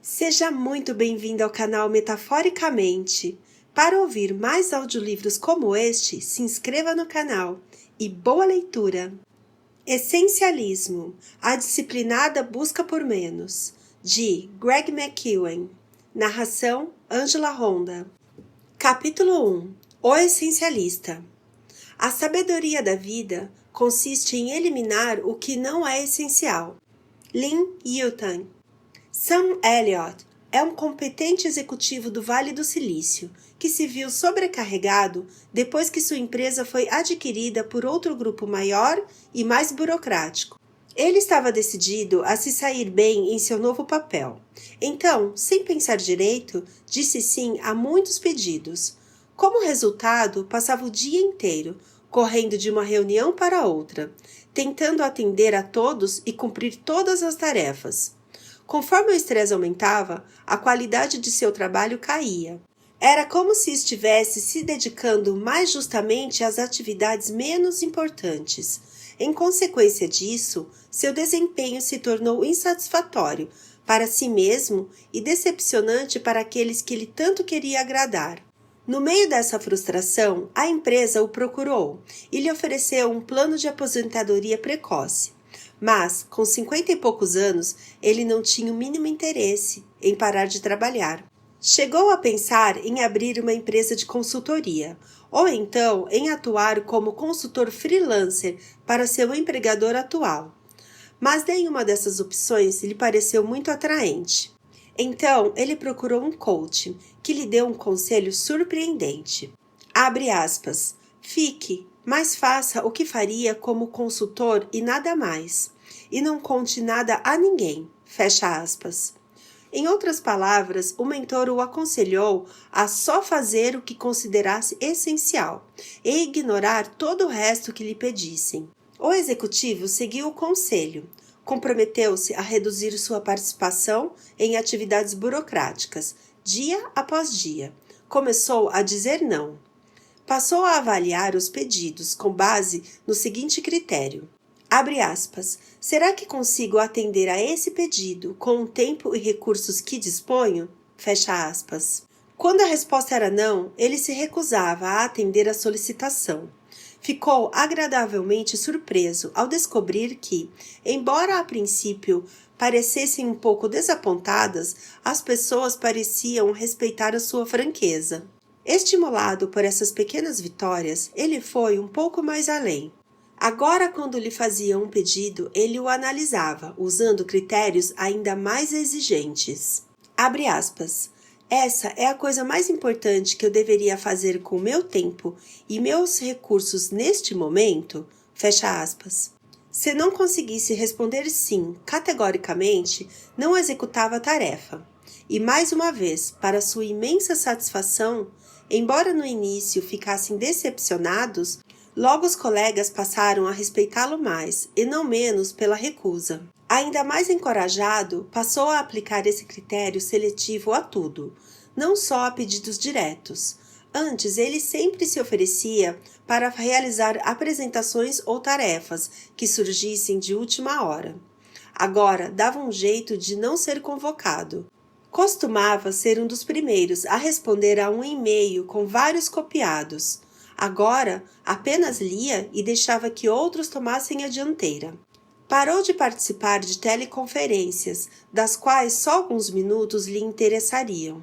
Seja muito bem-vindo ao canal Metaforicamente. Para ouvir mais audiolivros como este, se inscreva no canal e boa leitura! Essencialismo, a disciplinada busca por menos, de Greg McKeown. Narração, Ângela Ronda. Capítulo 1. O Essencialista. A sabedoria da vida consiste em eliminar o que não é essencial. Lynn Yulton. Sam Elliott é um competente executivo do Vale do Silício que se viu sobrecarregado depois que sua empresa foi adquirida por outro grupo maior e mais burocrático. Ele estava decidido a se sair bem em seu novo papel. Então, sem pensar direito, disse sim a muitos pedidos. Como resultado, passava o dia inteiro, correndo de uma reunião para outra, tentando atender a todos e cumprir todas as tarefas. Conforme o estresse aumentava, a qualidade de seu trabalho caía. Era como se estivesse se dedicando mais justamente às atividades menos importantes. Em consequência disso, seu desempenho se tornou insatisfatório para si mesmo e decepcionante para aqueles que ele tanto queria agradar. No meio dessa frustração, a empresa o procurou e lhe ofereceu um plano de aposentadoria precoce. Mas, com 50 e poucos anos, ele não tinha o mínimo interesse em parar de trabalhar. Chegou a pensar em abrir uma empresa de consultoria, ou então em atuar como consultor freelancer para seu empregador atual. Mas nenhuma dessas opções lhe pareceu muito atraente. Então, ele procurou um coach, que lhe deu um conselho surpreendente. Abre aspas. Fique, mas faça o que faria como consultor e nada mais. E não conte nada a ninguém. Fecha aspas. Em outras palavras, o mentor o aconselhou a só fazer o que considerasse essencial e ignorar todo o resto que lhe pedissem. O executivo seguiu o conselho. Comprometeu-se a reduzir sua participação em atividades burocráticas, dia após dia. Começou a dizer não. Passou a avaliar os pedidos com base no seguinte critério. Abre aspas. Será que consigo atender a esse pedido com o tempo e recursos que disponho? Fecha aspas. Quando a resposta era não, ele se recusava a atender a solicitação. Ficou agradavelmente surpreso ao descobrir que, embora a princípio parecessem um pouco desapontadas, as pessoas pareciam respeitar a sua franqueza. Estimulado por essas pequenas vitórias, ele foi um pouco mais além. Agora, quando lhe fazia um pedido, ele o analisava, usando critérios ainda mais exigentes. Abre aspas. Essa é a coisa mais importante que eu deveria fazer com meu tempo e meus recursos neste momento? Fecha aspas. Se não conseguisse responder sim categoricamente, não executava a tarefa. E mais uma vez, para sua imensa satisfação, embora no início ficassem decepcionados, logo os colegas passaram a respeitá-lo mais, e não menos pela recusa. Ainda mais encorajado, passou a aplicar esse critério seletivo a tudo, não só a pedidos diretos. Antes, ele sempre se oferecia para realizar apresentações ou tarefas que surgissem de última hora. Agora, dava um jeito de não ser convocado. Costumava ser um dos primeiros a responder a um e-mail com vários copiados. Agora, apenas lia e deixava que outros tomassem a dianteira. Parou de participar de teleconferências, das quais só alguns minutos lhe interessariam.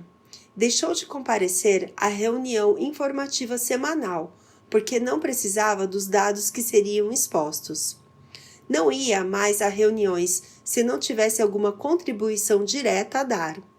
Deixou de comparecer à reunião informativa semanal, porque não precisava dos dados que seriam expostos. Não ia mais a reuniões se não tivesse alguma contribuição direta a dar.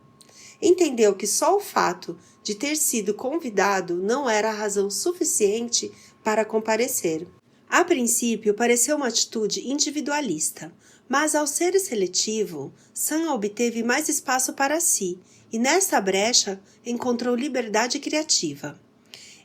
Entendeu que só o fato de ter sido convidado não era razão suficiente para comparecer. A princípio, pareceu uma atitude individualista, mas ao ser seletivo, Sam obteve mais espaço para si e nessa brecha encontrou liberdade criativa.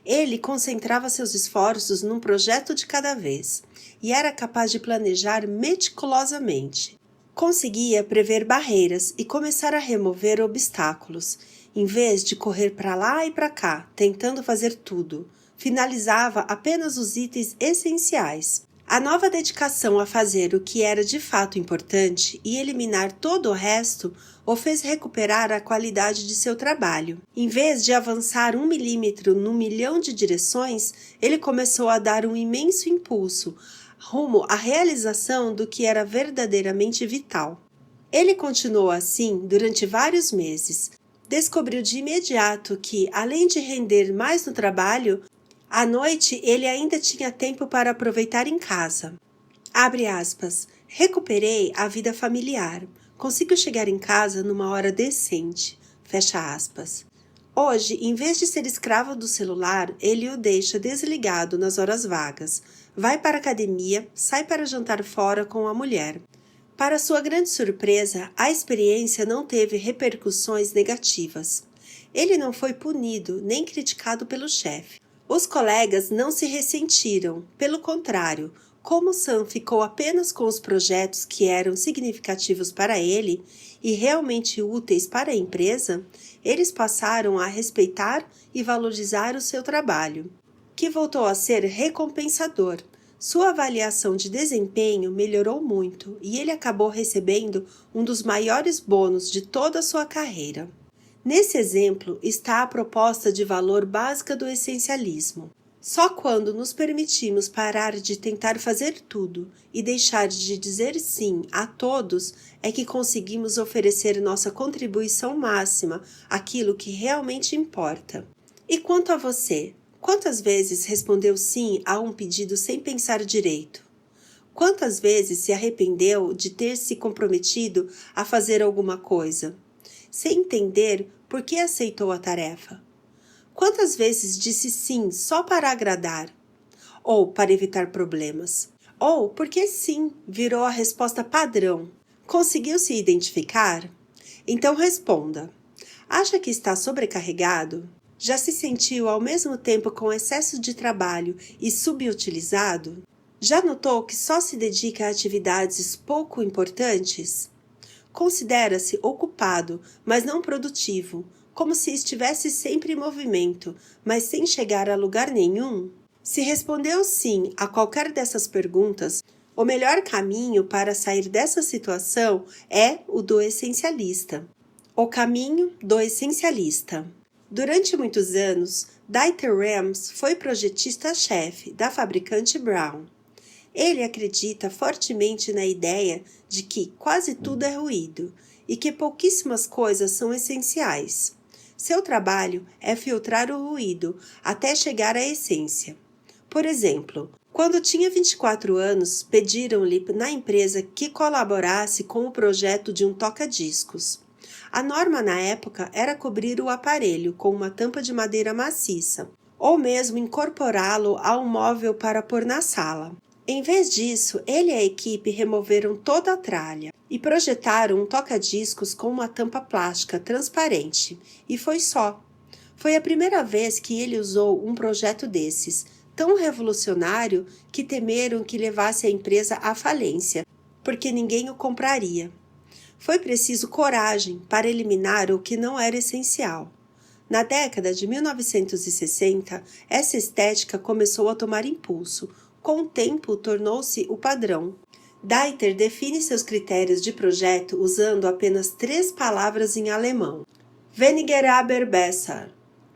Ele concentrava seus esforços num projeto de cada vez e era capaz de planejar meticulosamente. Conseguia prever barreiras e começar a remover obstáculos, em vez de correr para lá e para cá, tentando fazer tudo. Finalizava apenas os itens essenciais. A nova dedicação a fazer o que era de fato importante e eliminar todo o resto o fez recuperar a qualidade de seu trabalho. Em vez de avançar 1 milímetro num milhão de direções, ele começou a dar um imenso impulso rumo à realização do que era verdadeiramente vital. Ele continuou assim durante vários meses. Descobriu de imediato que, além de render mais no trabalho, à noite ele ainda tinha tempo para aproveitar em casa. Abre aspas. Recuperei a vida familiar. Consigo chegar em casa numa hora decente. Fecha aspas. Hoje, em vez de ser escravo do celular, ele o deixa desligado nas horas vagas. Vai para a academia, sai para jantar fora com a mulher. Para sua grande surpresa, a experiência não teve repercussões negativas. Ele não foi punido nem criticado pelo chefe. Os colegas não se ressentiram, pelo contrário, como Sam ficou apenas com os projetos que eram significativos para ele e realmente úteis para a empresa, eles passaram a respeitar e valorizar o seu trabalho, que voltou a ser recompensador. Sua avaliação de desempenho melhorou muito e ele acabou recebendo um dos maiores bônus de toda a sua carreira. Nesse exemplo está a proposta de valor básica do essencialismo. Só quando nos permitimos parar de tentar fazer tudo e deixar de dizer sim a todos é que conseguimos oferecer nossa contribuição máxima àquilo que realmente importa. E quanto a você? Quantas vezes respondeu sim a um pedido sem pensar direito? Quantas vezes se arrependeu de ter se comprometido a fazer alguma coisa, sem entender por que aceitou a tarefa? Quantas vezes disse sim só para agradar? Ou para evitar problemas? Ou porque sim virou a resposta padrão? Conseguiu se identificar? Então responda. Acha que está sobrecarregado? Já se sentiu ao mesmo tempo com excesso de trabalho e subutilizado? Já notou que só se dedica a atividades pouco importantes? Considera-se ocupado, mas não produtivo, como se estivesse sempre em movimento, mas sem chegar a lugar nenhum? Se respondeu sim a qualquer dessas perguntas, o melhor caminho para sair dessa situação é o do essencialista. O caminho do essencialista. Durante muitos anos, Dieter Rams foi projetista-chefe da fabricante Brown. Ele acredita fortemente na ideia de que quase tudo é ruído e que pouquíssimas coisas são essenciais. Seu trabalho é filtrar o ruído até chegar à essência. Por exemplo, quando tinha 24 anos, pediram-lhe na empresa que colaborasse com o projeto de um toca-discos. A norma na época era cobrir o aparelho com uma tampa de madeira maciça, ou mesmo incorporá-lo a um móvel para pôr na sala. Em vez disso, ele e a equipe removeram toda a tralha e projetaram um toca-discos com uma tampa plástica transparente, e foi só. Foi a primeira vez que ele usou um projeto desses, tão revolucionário que temeram que levasse a empresa à falência, porque ninguém o compraria. Foi preciso coragem para eliminar o que não era essencial. Na década de 1960, essa estética começou a tomar impulso. Com o tempo, tornou-se o padrão. Dieter define seus critérios de projeto usando apenas 3 palavras em alemão. Weniger aber besser.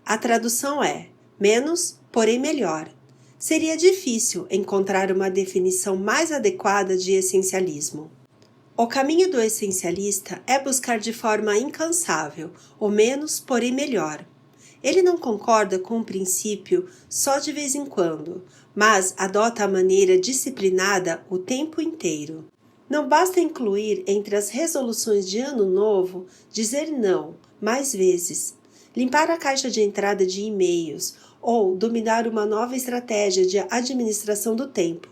A tradução é menos, porém melhor. Seria difícil encontrar uma definição mais adequada de essencialismo. O caminho do essencialista é buscar de forma incansável o menos, porém melhor. Ele não concorda com o princípio só de vez em quando, mas adota a maneira disciplinada o tempo inteiro. Não basta incluir entre as resoluções de ano novo dizer não mais vezes, limpar a caixa de entrada de e-mails ou dominar uma nova estratégia de administração do tempo.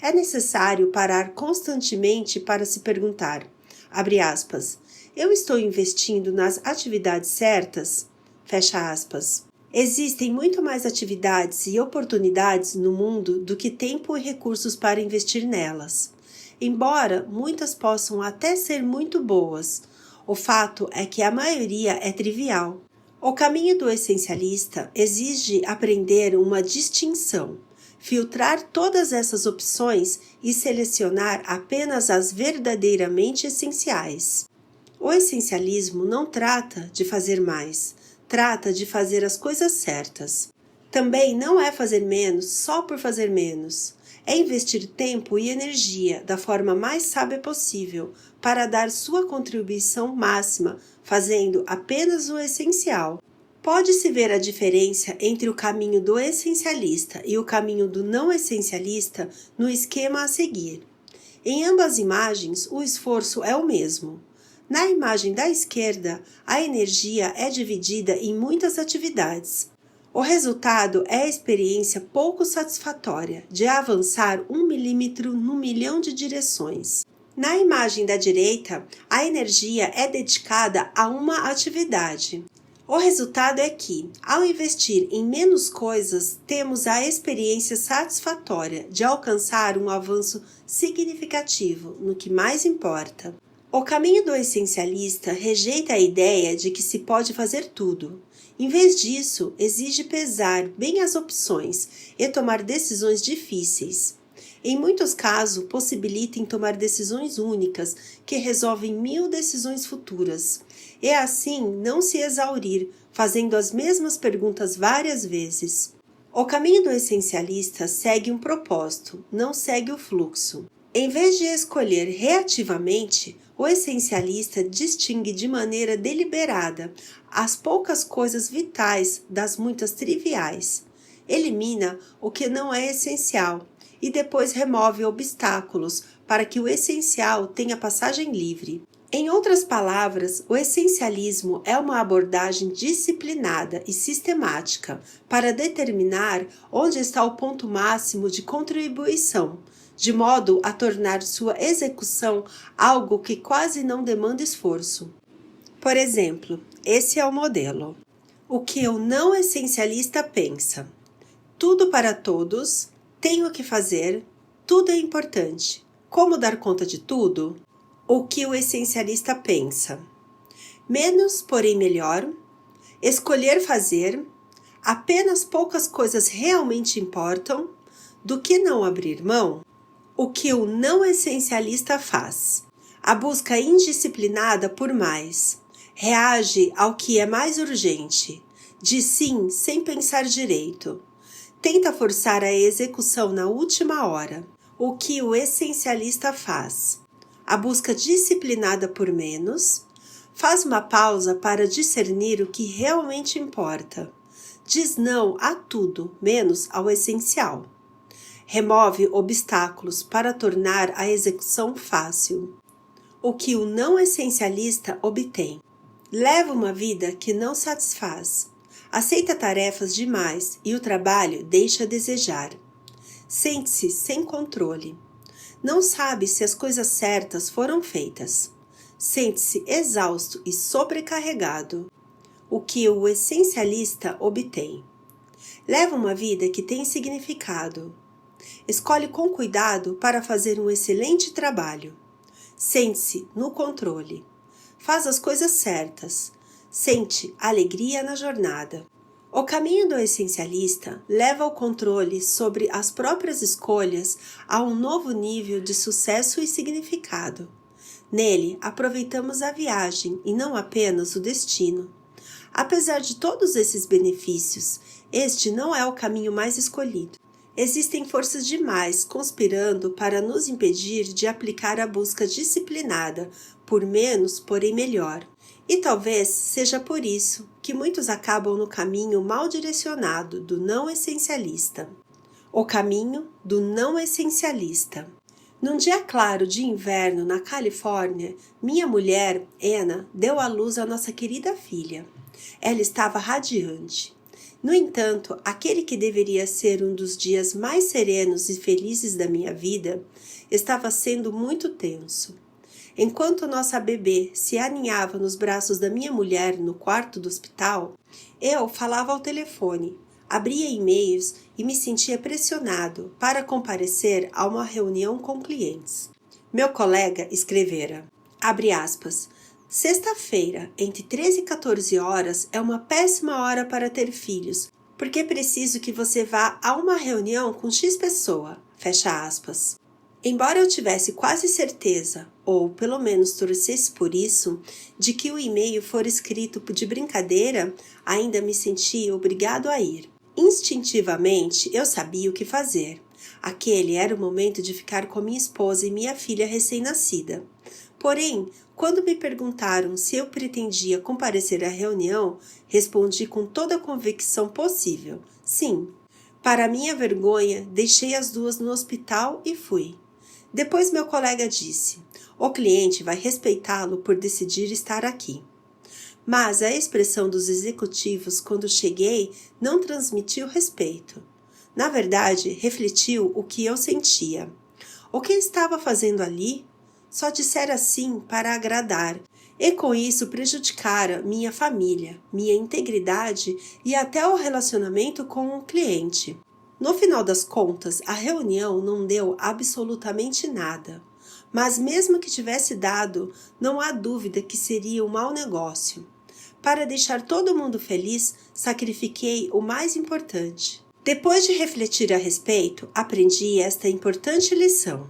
É necessário parar constantemente para se perguntar, abre aspas, eu estou investindo nas atividades certas? Fecha aspas. Existem muito mais atividades e oportunidades no mundo do que tempo e recursos para investir nelas. Embora muitas possam até ser muito boas, o fato é que a maioria é trivial. O caminho do essencialista exige aprender uma distinção. filtrar todas essas opções e selecionar apenas as verdadeiramente essenciais. O essencialismo não trata de fazer mais, trata de fazer as coisas certas. Também não é fazer menos só por fazer menos. É investir tempo e energia da forma mais sábia possível para dar sua contribuição máxima, fazendo apenas o essencial. Pode-se ver a diferença entre o caminho do essencialista e o caminho do não essencialista no esquema a seguir. Em ambas imagens, o esforço é o mesmo. Na imagem da esquerda, a energia é dividida em muitas atividades. O resultado é a experiência pouco satisfatória de avançar 1 milímetro no milhão de direções. Na imagem da direita, a energia é dedicada a uma atividade. O resultado é que, ao investir em menos coisas, temos a experiência satisfatória de alcançar um avanço significativo no que mais importa. O caminho do essencialista rejeita a ideia de que se pode fazer tudo. Em vez disso, exige pesar bem as opções e tomar decisões difíceis. Em muitos casos, possibilitem tomar decisões únicas que resolvem 1000 decisões futuras. E assim não se exaurir, fazendo as mesmas perguntas várias vezes. O caminho do essencialista segue um propósito, não segue o fluxo. Em vez de escolher reativamente, o essencialista distingue de maneira deliberada as poucas coisas vitais das muitas triviais. Elimina o que não é essencial e depois remove obstáculos para que o essencial tenha passagem livre. Em outras palavras, o essencialismo é uma abordagem disciplinada e sistemática para determinar onde está o ponto máximo de contribuição, de modo a tornar sua execução algo que quase não demanda esforço. Por exemplo, esse é o modelo. O que o não essencialista pensa: tudo para todos, tenho que fazer, tudo é importante. Como dar conta de tudo? O que o essencialista pensa: menos, porém melhor, escolher fazer, apenas poucas coisas realmente importam, do que não abrir mão? O que o não essencialista faz? A busca indisciplinada por mais, reage ao que é mais urgente, diz sim sem pensar direito, tenta forçar a execução na última hora. O que o essencialista faz? A busca disciplinada por menos, faz uma pausa para discernir o que realmente importa, diz não a tudo menos ao essencial, remove obstáculos para tornar a execução fácil. O que o não essencialista obtém? Leva uma vida que não satisfaz, aceita tarefas demais e o trabalho deixa a desejar, sente-se sem controle. Não sabe se as coisas certas foram feitas. Sente-se exausto e sobrecarregado. O que o essencialista obtém? Leva uma vida que tem significado. Escolhe com cuidado para fazer um excelente trabalho. Sente-se no controle. Faz as coisas certas. Sente alegria na jornada. O caminho do essencialista leva ao controle sobre as próprias escolhas a um novo nível de sucesso e significado. Nele, aproveitamos a viagem e não apenas o destino. Apesar de todos esses benefícios, este não é o caminho mais escolhido. Existem forças demais conspirando para nos impedir de aplicar a busca disciplinada por menos, porém melhor. E talvez seja por isso que muitos acabam no caminho mal direcionado do não essencialista. O caminho do não essencialista. Num dia claro de inverno na Califórnia, minha mulher, Anna, deu à luz a nossa querida filha. Ela estava radiante. No entanto, aquele que deveria ser um dos dias mais serenos e felizes da minha vida, estava sendo muito tenso. Enquanto nossa bebê se aninhava nos braços da minha mulher no quarto do hospital, eu falava ao telefone, abria e-mails e me sentia pressionado para comparecer a uma reunião com clientes. Meu colega escrevera, abre aspas, sexta-feira, entre 13 e 14 horas, é uma péssima hora para ter filhos, Porque preciso que você vá a uma reunião com X pessoa, fecha aspas. Embora eu tivesse quase certeza, ou pelo menos torcesse por isso, de que o e-mail fora escrito de brincadeira, ainda me sentia obrigado a ir. Instintivamente, eu sabia o que fazer. Aquele era o momento de ficar com minha esposa e minha filha recém-nascida. Porém, quando me perguntaram se eu pretendia comparecer à reunião, respondi com toda a convicção possível: sim. Para minha vergonha, deixei as duas no hospital e fui. Depois meu colega disse: o cliente vai respeitá-lo por decidir estar aqui. Mas a expressão dos executivos quando cheguei não transmitiu respeito. Na verdade, refletiu o que eu sentia. O que estava fazendo ali? Só dissera sim para agradar, e com isso prejudicara minha família, minha integridade e até o relacionamento com o cliente. No final das contas, a reunião não deu absolutamente nada. Mas mesmo que tivesse dado, não há dúvida que seria um mau negócio. Para deixar todo mundo feliz, sacrifiquei o mais importante. Depois de refletir a respeito, aprendi esta importante lição.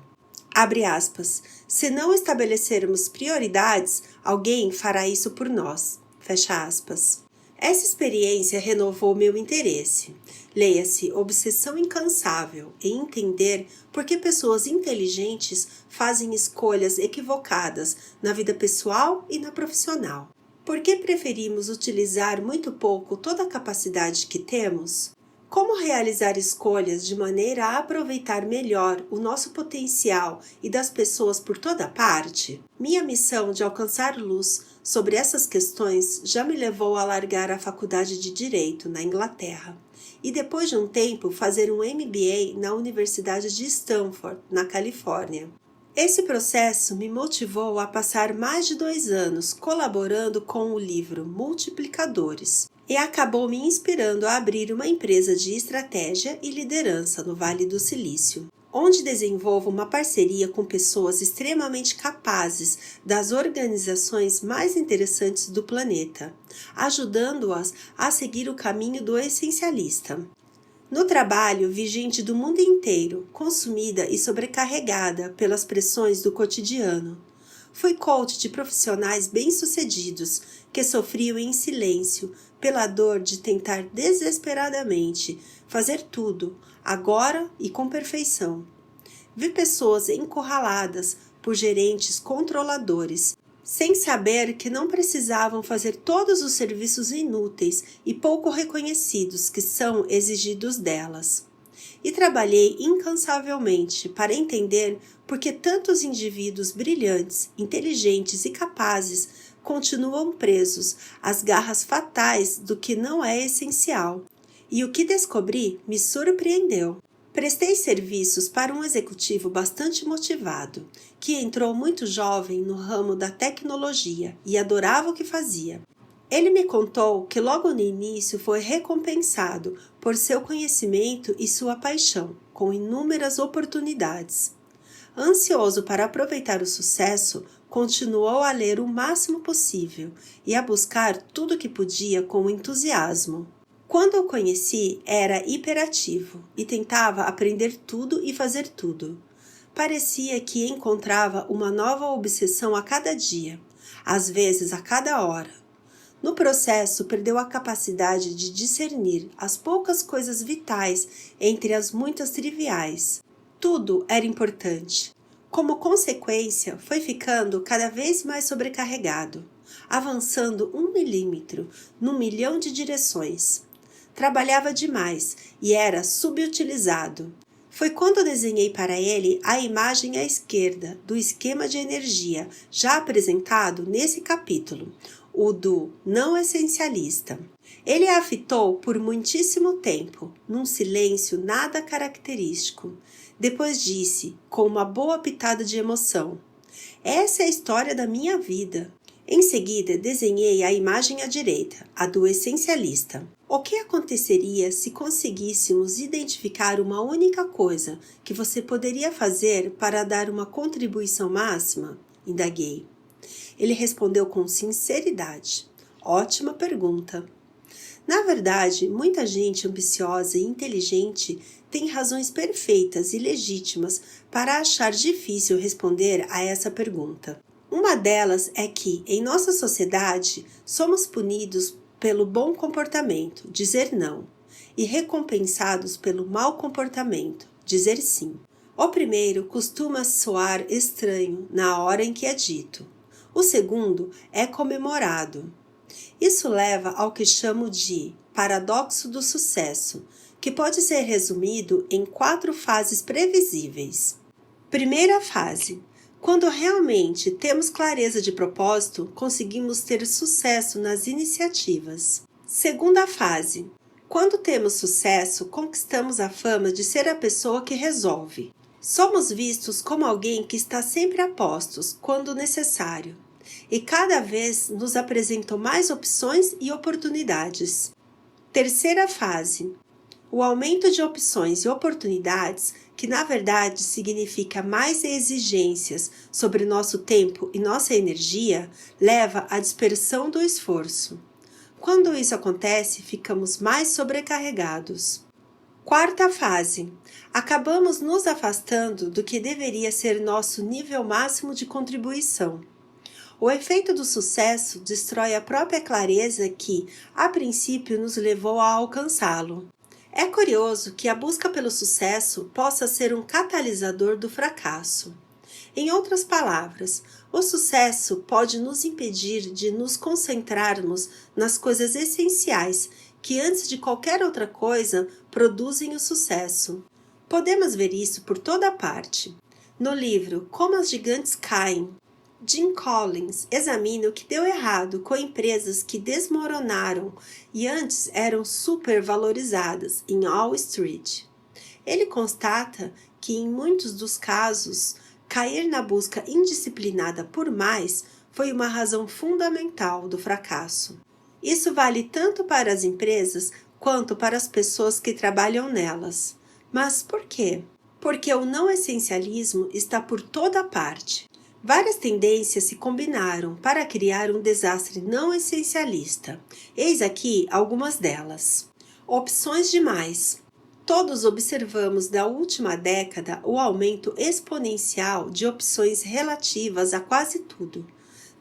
Abre aspas. Se não estabelecermos prioridades, alguém fará isso por nós. Fecha aspas. Essa experiência renovou meu interesse. Leia-se obsessão incansável em entender por que pessoas inteligentes fazem escolhas equivocadas na vida pessoal e na profissional. Por que preferimos utilizar muito pouco toda a capacidade que temos? Como realizar escolhas de maneira a aproveitar melhor o nosso potencial e das pessoas por toda parte? Minha missão de alcançar luz sobre essas questões já me levou a largar a faculdade de Direito na Inglaterra e depois de um tempo fazer um MBA na Universidade de Stanford, na Califórnia. Esse processo me motivou a passar mais de 2 anos colaborando com o livro Multiplicadores e acabou me inspirando a abrir uma empresa de estratégia e liderança no Vale do Silício, onde desenvolvo uma parceria com pessoas extremamente capazes das organizações mais interessantes do planeta, ajudando-as a seguir o caminho do essencialista. No trabalho, vi gente do mundo inteiro, consumida e sobrecarregada pelas pressões do cotidiano. Fui coach de profissionais bem-sucedidos que sofriam em silêncio pela dor de tentar desesperadamente fazer tudo, agora e com perfeição. Vi pessoas encurraladas por gerentes controladores, sem saber que não precisavam fazer todos os serviços inúteis e pouco reconhecidos que são exigidos delas. E trabalhei incansavelmente para entender por que tantos indivíduos brilhantes, inteligentes e capazes continuam presos às garras fatais do que não é essencial. E o que descobri me surpreendeu. Prestei serviços para um executivo bastante motivado, que entrou muito jovem no ramo da tecnologia e adorava o que fazia. Ele me contou que logo no início foi recompensado por seu conhecimento e sua paixão, com inúmeras oportunidades. Ansioso para aproveitar o sucesso, continuou a ler o máximo possível e a buscar tudo o que podia com entusiasmo. Quando o conheci, era hiperativo e tentava aprender tudo e fazer tudo. Parecia que encontrava uma nova obsessão a cada dia, às vezes a cada hora. No processo, perdeu a capacidade de discernir as poucas coisas vitais entre as muitas triviais. Tudo era importante. Como consequência, foi ficando cada vez mais sobrecarregado, avançando 1 milímetro num milhão de direções. Trabalhava demais e era subutilizado. Foi quando desenhei para ele a imagem à esquerda do esquema de energia já apresentado nesse capítulo, o do não essencialista. Ele a fitou por muitíssimo tempo, num silêncio nada característico. Depois disse, com uma boa pitada de emoção: essa é a história da minha vida. Em seguida, desenhei a imagem à direita, a do essencialista. O que aconteceria se conseguíssemos identificar uma única coisa que você poderia fazer para dar uma contribuição máxima? Indaguei. Ele respondeu com sinceridade: ótima pergunta. Na verdade, muita gente ambiciosa e inteligente tem razões perfeitas e legítimas para achar difícil responder a essa pergunta. Uma delas é que, em nossa sociedade, somos punidos pelo bom comportamento, dizer não, e recompensados pelo mau comportamento, dizer sim. O primeiro costuma soar estranho na hora em que é dito. O segundo é comemorado. Isso leva ao que chamo de paradoxo do sucesso, que pode ser resumido em 4 fases previsíveis. Primeira fase. Quando realmente temos clareza de propósito, conseguimos ter sucesso nas iniciativas. Segunda fase. Quando temos sucesso, conquistamos a fama de ser a pessoa que resolve. Somos vistos como alguém que está sempre a postos, quando necessário, e cada vez nos apresentam mais opções e oportunidades. Terceira fase. O aumento de opções e oportunidades, que na verdade significa mais exigências sobre nosso tempo e nossa energia, leva à dispersão do esforço. Quando isso acontece, ficamos mais sobrecarregados. Quarta fase. Acabamos nos afastando do que deveria ser nosso nível máximo de contribuição. O efeito do sucesso destrói a própria clareza que, a princípio, nos levou a alcançá-lo. É curioso que a busca pelo sucesso possa ser um catalisador do fracasso. Em outras palavras, o sucesso pode nos impedir de nos concentrarmos nas coisas essenciais que, antes de qualquer outra coisa, produzem o sucesso. Podemos ver isso por toda parte. No livro Como as Gigantes Caem, Jim Collins examina o que deu errado com empresas que desmoronaram e antes eram supervalorizadas em Wall Street. Ele constata que, em muitos dos casos, cair na busca indisciplinada por mais foi uma razão fundamental do fracasso. Isso vale tanto para as empresas quanto para as pessoas que trabalham nelas. Mas por quê? Porque o não essencialismo está por toda parte. Várias tendências se combinaram para criar um desastre não essencialista. Eis aqui algumas delas. Opções demais. Todos observamos na última década o aumento exponencial de opções relativas a quase tudo.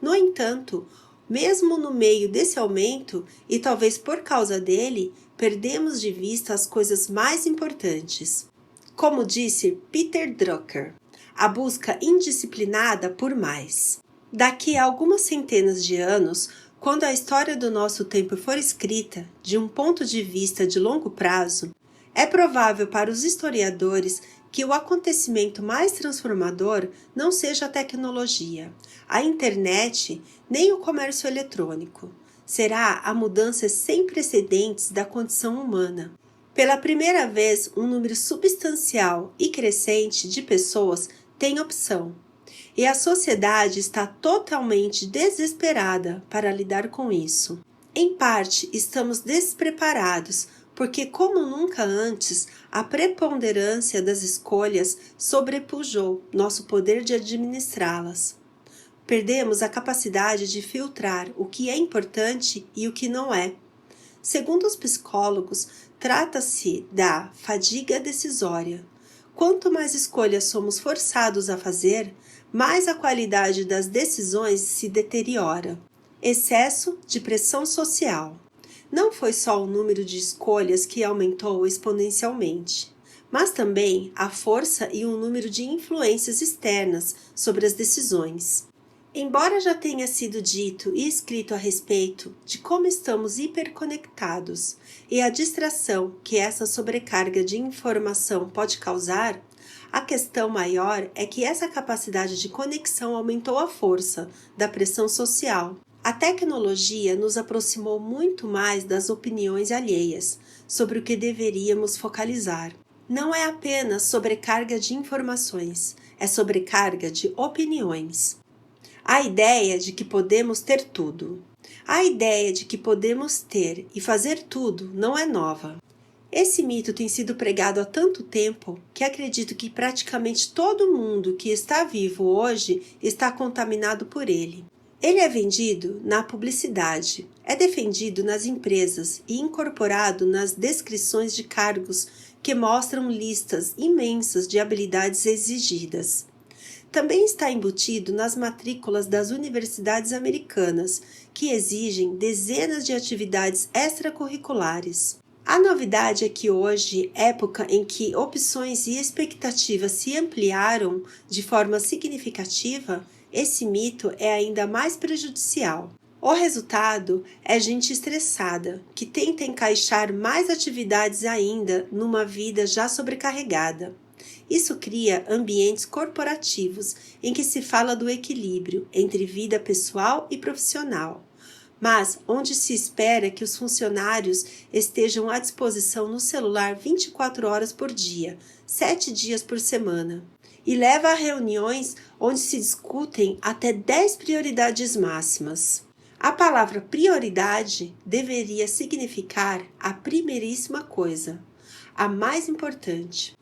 No entanto, mesmo no meio desse aumento, e talvez por causa dele, perdemos de vista as coisas mais importantes. Como disse Peter Drucker, a busca indisciplinada por mais. Daqui a algumas centenas de anos, quando a história do nosso tempo for escrita de um ponto de vista de longo prazo, é provável para os historiadores que o acontecimento mais transformador não seja a tecnologia, a internet, nem o comércio eletrônico. Será a mudança sem precedentes da condição humana. Pela primeira vez, um número substancial e crescente de pessoas tem opção, e a sociedade está totalmente desesperada para lidar com isso. Em parte, estamos despreparados, porque como nunca antes, a preponderância das escolhas sobrepujou nosso poder de administrá-las. Perdemos a capacidade de filtrar o que é importante e o que não é. Segundo os psicólogos, trata-se da fadiga decisória. Quanto mais escolhas somos forçados a fazer, mais a qualidade das decisões se deteriora. Excesso de pressão social. Não foi só o número de escolhas que aumentou exponencialmente, mas também a força e o número de influências externas sobre as decisões. Embora já tenha sido dito e escrito a respeito de como estamos hiperconectados e a distração que essa sobrecarga de informação pode causar, a questão maior é que essa capacidade de conexão aumentou a força da pressão social. A tecnologia nos aproximou muito mais das opiniões alheias sobre o que deveríamos focalizar. Não é apenas sobrecarga de informações, é sobrecarga de opiniões. A ideia de que podemos ter tudo. A ideia de que podemos ter e fazer tudo não é nova. Esse mito tem sido pregado há tanto tempo que acredito que praticamente todo mundo que está vivo hoje está contaminado por ele. Ele é vendido na publicidade, é defendido nas empresas e incorporado nas descrições de cargos que mostram listas imensas de habilidades exigidas. Também está embutido nas matrículas das universidades americanas, que exigem dezenas de atividades extracurriculares. A novidade é que hoje, época em que opções e expectativas se ampliaram de forma significativa, esse mito é ainda mais prejudicial. O resultado é gente estressada, que tenta encaixar mais atividades ainda numa vida já sobrecarregada. Isso cria ambientes corporativos em que se fala do equilíbrio entre vida pessoal e profissional, mas onde se espera que os funcionários estejam à disposição no celular 24 horas por dia, 7 dias por semana, e leva a reuniões onde se discutem até 10 prioridades máximas. A palavra prioridade deveria significar a primeiríssima coisa, a mais importante.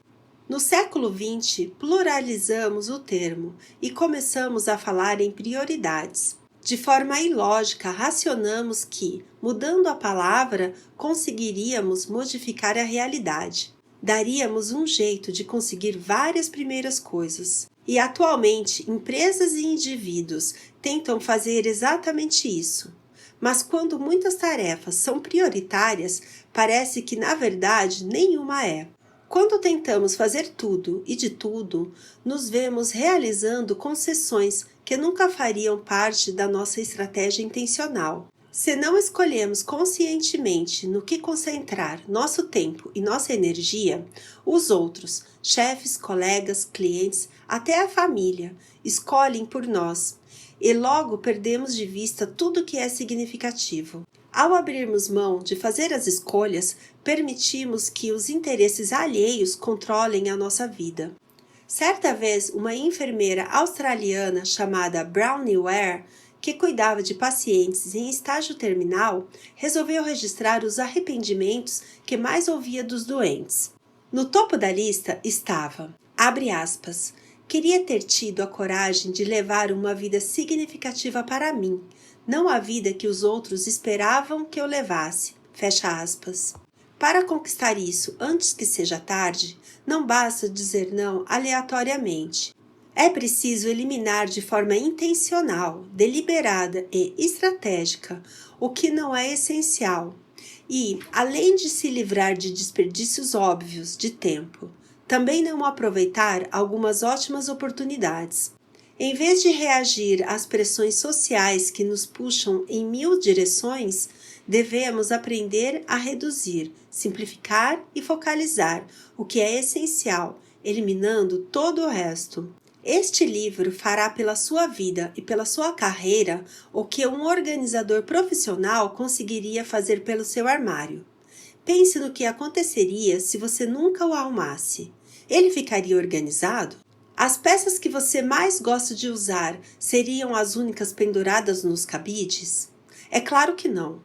No século XX, pluralizamos o termo e começamos a falar em prioridades. De forma ilógica, racionamos que, mudando a palavra, conseguiríamos modificar a realidade. Daríamos um jeito de conseguir várias primeiras coisas. E atualmente, empresas e indivíduos tentam fazer exatamente isso. Mas quando muitas tarefas são prioritárias, parece que na verdade nenhuma é. Quando tentamos fazer tudo e de tudo, nos vemos realizando concessões que nunca fariam parte da nossa estratégia intencional. Se não escolhemos conscientemente no que concentrar nosso tempo e nossa energia, os outros, chefes, colegas, clientes, até a família, escolhem por nós e logo perdemos de vista tudo que é significativo. Ao abrirmos mão de fazer as escolhas, permitimos que os interesses alheios controlem a nossa vida. Certa vez, uma enfermeira australiana chamada Bronnie Ware, que cuidava de pacientes em estágio terminal, resolveu registrar os arrependimentos que mais ouvia dos doentes. No topo da lista estava, abre aspas, queria ter tido a coragem de levar uma vida significativa para mim, não a vida que os outros esperavam que eu levasse, fecha aspas. Para conquistar isso antes que seja tarde, não basta dizer não aleatoriamente. É preciso eliminar de forma intencional, deliberada e estratégica o que não é essencial e, além de se livrar de desperdícios óbvios de tempo, também não aproveitar algumas ótimas oportunidades. Em vez de reagir às pressões sociais que nos puxam em 1000 direções, devemos aprender a reduzir, simplificar e focalizar o que é essencial, eliminando todo o resto. Este livro fará pela sua vida e pela sua carreira o que um organizador profissional conseguiria fazer pelo seu armário. Pense no que aconteceria se você nunca o arrumasse. Ele ficaria organizado? As peças que você mais gosta de usar seriam as únicas penduradas nos cabides? É claro que não.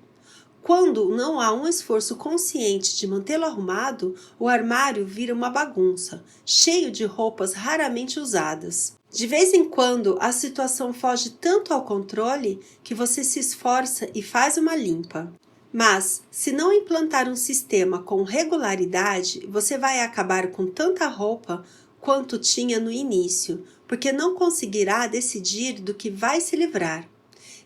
Quando não há um esforço consciente de mantê-lo arrumado, o armário vira uma bagunça, cheio de roupas raramente usadas. De vez em quando, a situação foge tanto ao controle que você se esforça e faz uma limpa. Mas, se não implantar um sistema com regularidade, você vai acabar com tanta roupa quanto tinha no início, porque não conseguirá decidir do que vai se livrar.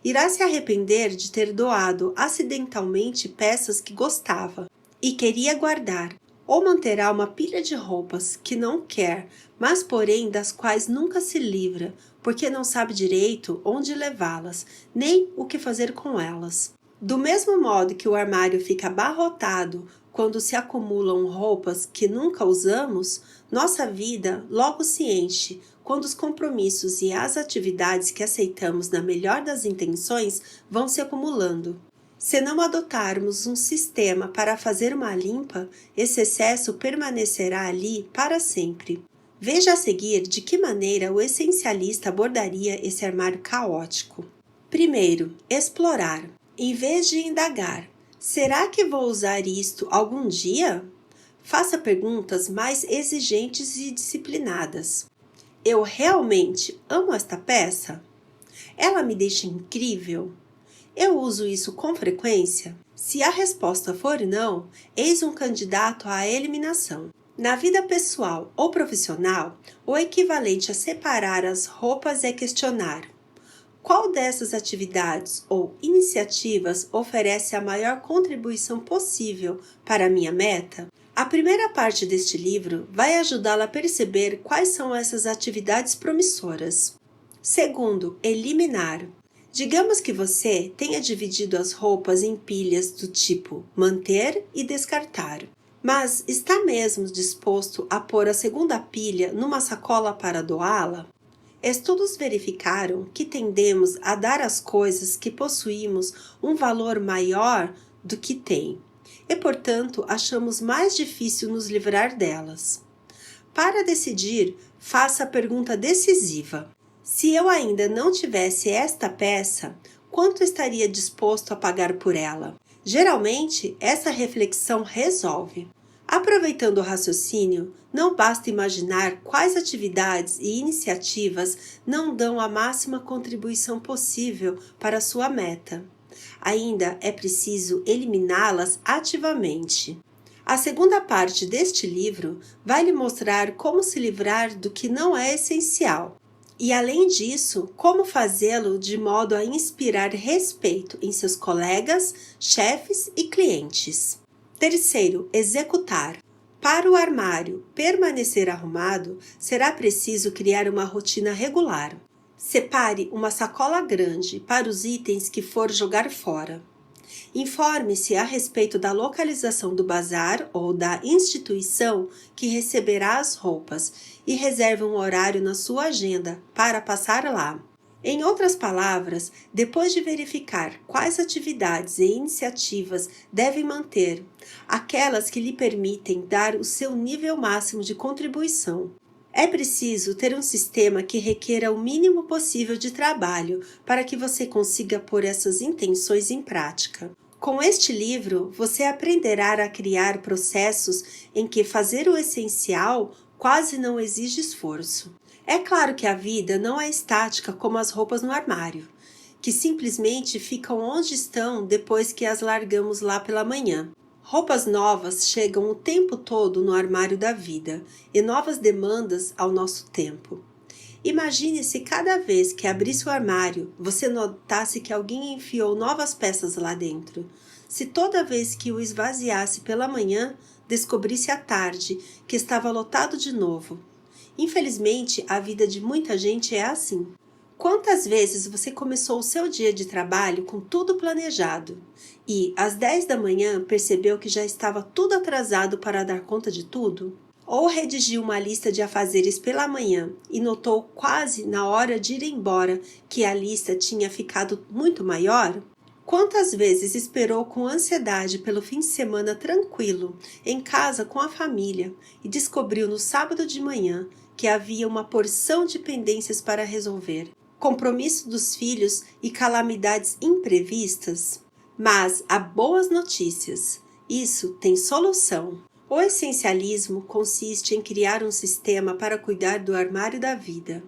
Irá se arrepender de ter doado acidentalmente peças que gostava e queria guardar, ou manterá uma pilha de roupas que não quer, mas porém das quais nunca se livra, porque não sabe direito onde levá-las, nem o que fazer com elas. Do mesmo modo que o armário fica abarrotado quando se acumulam roupas que nunca usamos, nossa vida logo se enche quando os compromissos e as atividades que aceitamos na melhor das intenções vão se acumulando. Se não adotarmos um sistema para fazer uma limpa, esse excesso permanecerá ali para sempre. Veja a seguir de que maneira o essencialista abordaria esse armário caótico. Primeiro, explorar. Em vez de indagar, será que vou usar isto algum dia? Faça perguntas mais exigentes e disciplinadas. Eu realmente amo esta peça? Ela me deixa incrível? Eu uso isso com frequência? Se a resposta for não, eis um candidato à eliminação. Na vida pessoal ou profissional, o equivalente a separar as roupas é questionar: qual dessas atividades ou iniciativas oferece a maior contribuição possível para a minha meta? A primeira parte deste livro vai ajudá-la a perceber quais são essas atividades promissoras. Segundo, eliminar. Digamos que você tenha dividido as roupas em pilhas do tipo manter e descartar. Mas está mesmo disposto a pôr a segunda pilha numa sacola para doá-la? Estudos verificaram que tendemos a dar às coisas que possuímos um valor maior do que têm, e portanto achamos mais difícil nos livrar delas. Para decidir, faça a pergunta decisiva: se eu ainda não tivesse esta peça, quanto estaria disposto a pagar por ela? Geralmente, essa reflexão resolve. Aproveitando o raciocínio, não basta imaginar quais atividades e iniciativas não dão a máxima contribuição possível para a sua meta. Ainda é preciso eliminá-las ativamente. A segunda parte deste livro vai lhe mostrar como se livrar do que não é essencial. E, além disso, como fazê-lo de modo a inspirar respeito em seus colegas, chefes e clientes. Terceiro, executar. Para o armário permanecer arrumado, será preciso criar uma rotina regular. Separe uma sacola grande para os itens que for jogar fora. Informe-se a respeito da localização do bazar ou da instituição que receberá as roupas e reserve um horário na sua agenda para passar lá. Em outras palavras, depois de verificar quais atividades e iniciativas devem manter, aquelas que lhe permitem dar o seu nível máximo de contribuição. É preciso ter um sistema que requer o mínimo possível de trabalho para que você consiga pôr essas intenções em prática. Com este livro, você aprenderá a criar processos em que fazer o essencial quase não exige esforço. É claro que a vida não é estática como as roupas no armário, que simplesmente ficam onde estão depois que as largamos lá pela manhã. Roupas novas chegam o tempo todo no armário da vida e novas demandas ao nosso tempo. Imagine se cada vez que abrisse o armário, você notasse que alguém enfiou novas peças lá dentro. Se toda vez que o esvaziasse pela manhã, descobrisse à tarde que estava lotado de novo. Infelizmente, a vida de muita gente é assim. Quantas vezes você começou o seu dia de trabalho com tudo planejado e, às 10 da manhã, percebeu que já estava tudo atrasado para dar conta de tudo? Ou redigiu uma lista de afazeres pela manhã e notou quase na hora de ir embora que a lista tinha ficado muito maior? Quantas vezes esperou com ansiedade pelo fim de semana tranquilo, em casa com a família, e descobriu no sábado de manhã que havia uma porção de pendências para resolver, compromisso dos filhos e calamidades imprevistas? Mas há boas notícias. Isso tem solução. O essencialismo consiste em criar um sistema para cuidar do armário da vida.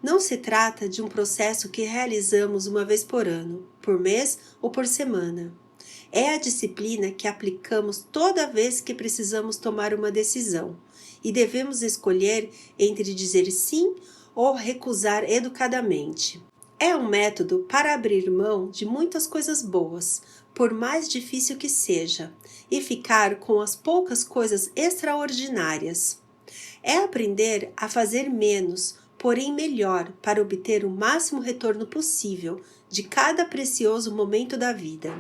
Não se trata de um processo que realizamos uma vez por ano, por mês ou por semana. É a disciplina que aplicamos toda vez que precisamos tomar uma decisão e devemos escolher entre dizer sim ou recusar educadamente. É um método para abrir mão de muitas coisas boas, por mais difícil que seja, e ficar com as poucas coisas extraordinárias. É aprender a fazer menos, porém melhor, para obter o máximo retorno possível de cada precioso momento da vida.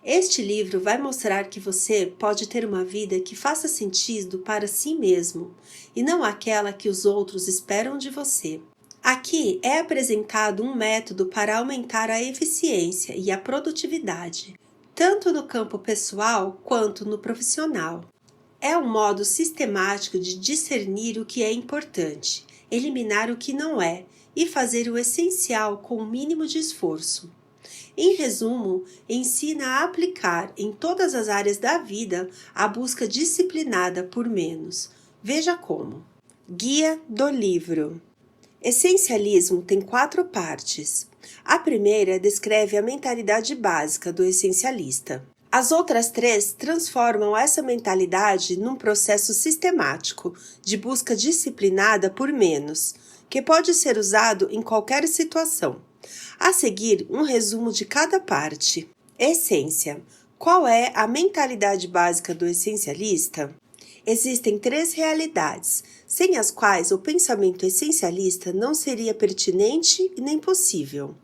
Este livro vai mostrar que você pode ter uma vida que faça sentido para si mesmo, e não aquela que os outros esperam de você. Aqui é apresentado um método para aumentar a eficiência e a produtividade, tanto no campo pessoal quanto no profissional. É um modo sistemático de discernir o que é importante, eliminar o que não é e fazer o essencial com o mínimo de esforço. Em resumo, ensina a aplicar em todas as áreas da vida a busca disciplinada por menos. Veja como. Guia do livro. Essencialismo tem 4 partes. A primeira descreve a mentalidade básica do essencialista. As outras três transformam essa mentalidade num processo sistemático de busca disciplinada por menos, que pode ser usado em qualquer situação. A seguir, um resumo de cada parte. Essência. Qual é a mentalidade básica do essencialista? Existem três realidades, sem as quais o pensamento essencialista não seria pertinente e nem possível.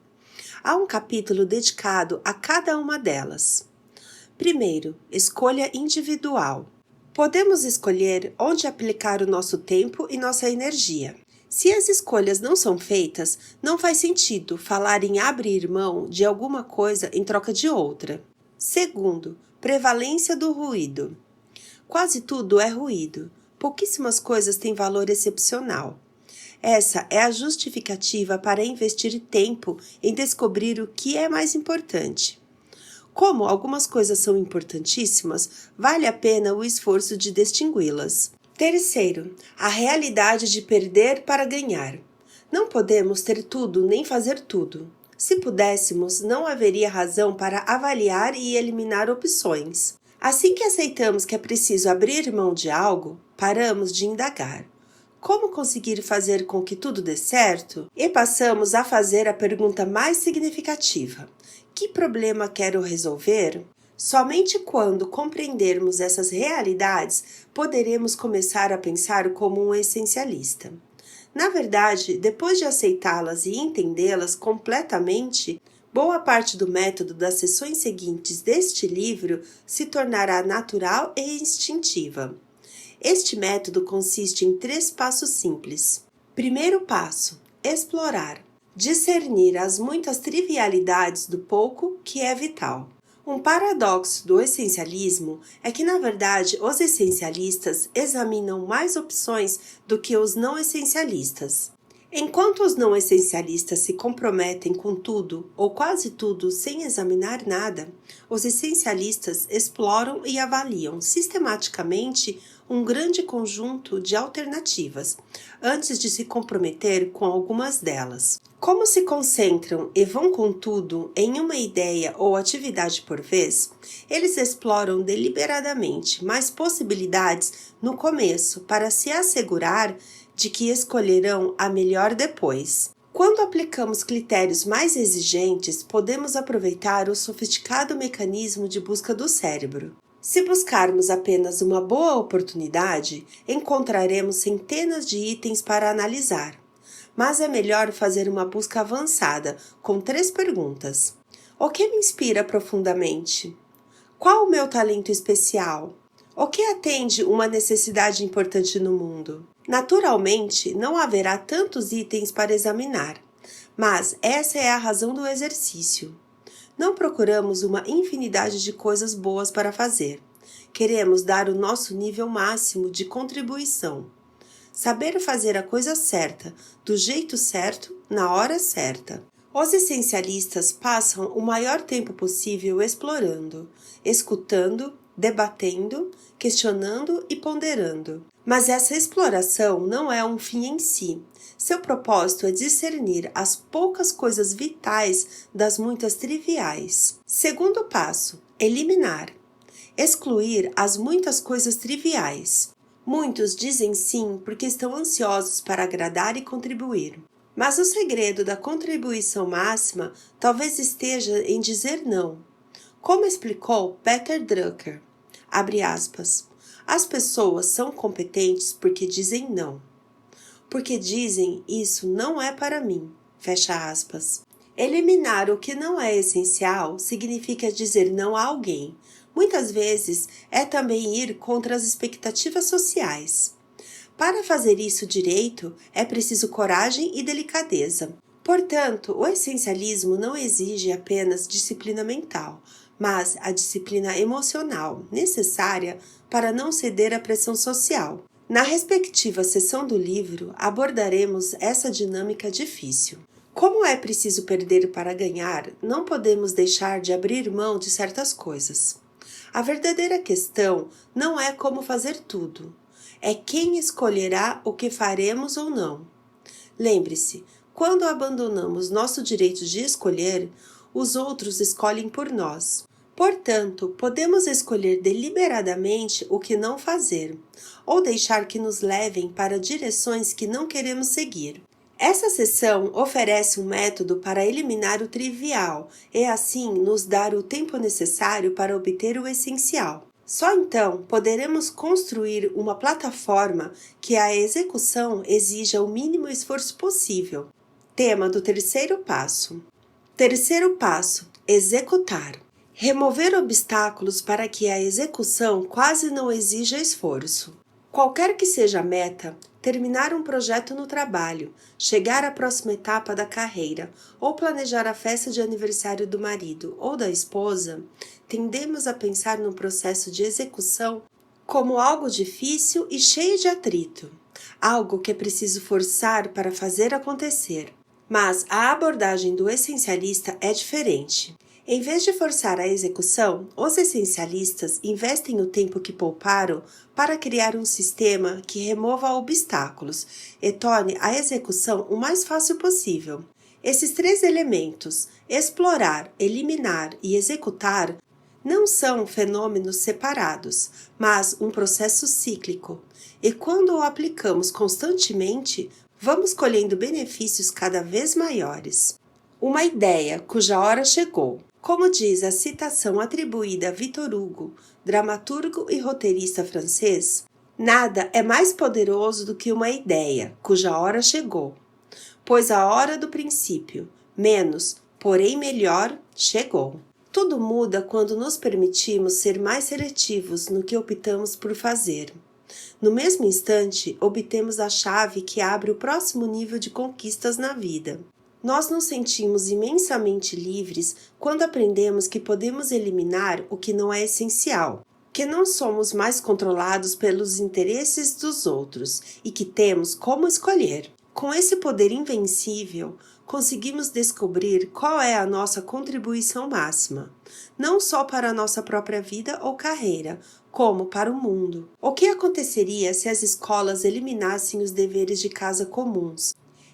Há um capítulo dedicado a cada uma delas. Primeiro, escolha individual. Podemos escolher onde aplicar o nosso tempo e nossa energia. Se as escolhas não são feitas, não faz sentido falar em abrir mão de alguma coisa em troca de outra. Segundo, prevalência do ruído. Quase tudo é ruído. Pouquíssimas coisas têm valor excepcional. Essa é a justificativa para investir tempo em descobrir o que é mais importante. Como algumas coisas são importantíssimas, vale a pena o esforço de distingui-las. Terceiro, a realidade de perder para ganhar. Não podemos ter tudo nem fazer tudo. Se pudéssemos, não haveria razão para avaliar e eliminar opções. Assim que aceitamos que é preciso abrir mão de algo, paramos de indagar. Como conseguir fazer com que tudo dê certo? E passamos a fazer a pergunta mais significativa: que problema quero resolver? Somente quando compreendermos essas realidades, poderemos começar a pensar como um essencialista. Na verdade, depois de aceitá-las e entendê-las completamente, boa parte do método das sessões seguintes deste livro se tornará natural e instintiva. Este método consiste em 3 passos simples. Primeiro passo: explorar. Discernir as muitas trivialidades do pouco que é vital. Um paradoxo do essencialismo é que, na verdade, os essencialistas examinam mais opções do que os não essencialistas. Enquanto os não essencialistas se comprometem com tudo ou quase tudo sem examinar nada, os essencialistas exploram e avaliam sistematicamente um grande conjunto de alternativas, antes de se comprometer com algumas delas. Como se concentram e vão com tudo em uma ideia ou atividade por vez, eles exploram deliberadamente mais possibilidades no começo para se assegurar de que escolherão a melhor depois. Quando aplicamos critérios mais exigentes, podemos aproveitar o sofisticado mecanismo de busca do cérebro. Se buscarmos apenas uma boa oportunidade, encontraremos centenas de itens para analisar. Mas é melhor fazer uma busca avançada, com 3 perguntas. O que me inspira profundamente? Qual o meu talento especial? O que atende uma necessidade importante no mundo? Naturalmente, não haverá tantos itens para examinar, mas essa é a razão do exercício. Não procuramos uma infinidade de coisas boas para fazer. Queremos dar o nosso nível máximo de contribuição. Saber fazer a coisa certa, do jeito certo, na hora certa. Os essencialistas passam o maior tempo possível explorando, escutando, debatendo, questionando e ponderando. Mas essa exploração não é um fim em si. Seu propósito é discernir as poucas coisas vitais das muitas triviais. Segundo passo: eliminar. Excluir as muitas coisas triviais. Muitos dizem sim porque estão ansiosos para agradar e contribuir. Mas o segredo da contribuição máxima talvez esteja em dizer não. Como explicou Peter Drucker, abre aspas, as pessoas são competentes porque dizem não. Porque dizem isso não é para mim, fecha aspas. Eliminar o que não é essencial significa dizer não a alguém. Muitas vezes é também ir contra as expectativas sociais. Para fazer isso direito, é preciso coragem e delicadeza. Portanto, o essencialismo não exige apenas disciplina mental, mas a disciplina emocional necessária para não ceder à pressão social. Na respectiva seção do livro, abordaremos essa dinâmica difícil. Como é preciso perder para ganhar, não podemos deixar de abrir mão de certas coisas. A verdadeira questão não é como fazer tudo, é quem escolherá o que faremos ou não. Lembre-se, Quando abandonamos nosso direito de escolher, os outros escolhem por nós. Portanto, podemos escolher deliberadamente o que não fazer, ou deixar que nos levem para direções que não queremos seguir. Essa sessão oferece um método para eliminar o trivial e assim nos dar o tempo necessário para obter o essencial. Só então poderemos construir uma plataforma que a execução exija o mínimo esforço possível. Tema do terceiro passo. Terceiro passo: executar. Remover obstáculos para que a execução quase não exija esforço. Qualquer que seja a meta, terminar um projeto no trabalho, chegar à próxima etapa da carreira ou planejar a festa de aniversário do marido ou da esposa, tendemos a pensar no processo de execução como algo difícil e cheio de atrito, algo que é preciso forçar para fazer acontecer. Mas a abordagem do essencialista é diferente. Em vez de forçar a execução, os essencialistas investem o tempo que pouparam para criar um sistema que remova obstáculos e torne a execução o mais fácil possível. Esses três elementos, explorar, eliminar e executar, não são fenômenos separados, mas um processo cíclico. E quando o aplicamos constantemente, vamos colhendo benefícios cada vez maiores. Uma ideia cuja hora chegou. Como diz a citação atribuída a Victor Hugo, dramaturgo e roteirista francês, nada é mais poderoso do que uma ideia cuja hora chegou, pois a hora do princípio, menos, porém melhor, chegou. Tudo muda quando nos permitimos ser mais seletivos no que optamos por fazer. No mesmo instante, obtemos a chave que abre o próximo nível de conquistas na vida. Nós nos sentimos imensamente livres quando aprendemos que podemos eliminar o que não é essencial, que não somos mais controlados pelos interesses dos outros e que temos como escolher. Com esse poder invencível, conseguimos descobrir qual é a nossa contribuição máxima, não só para a nossa própria vida ou carreira, como para o mundo. O que aconteceria se as escolas eliminassem os deveres de casa comuns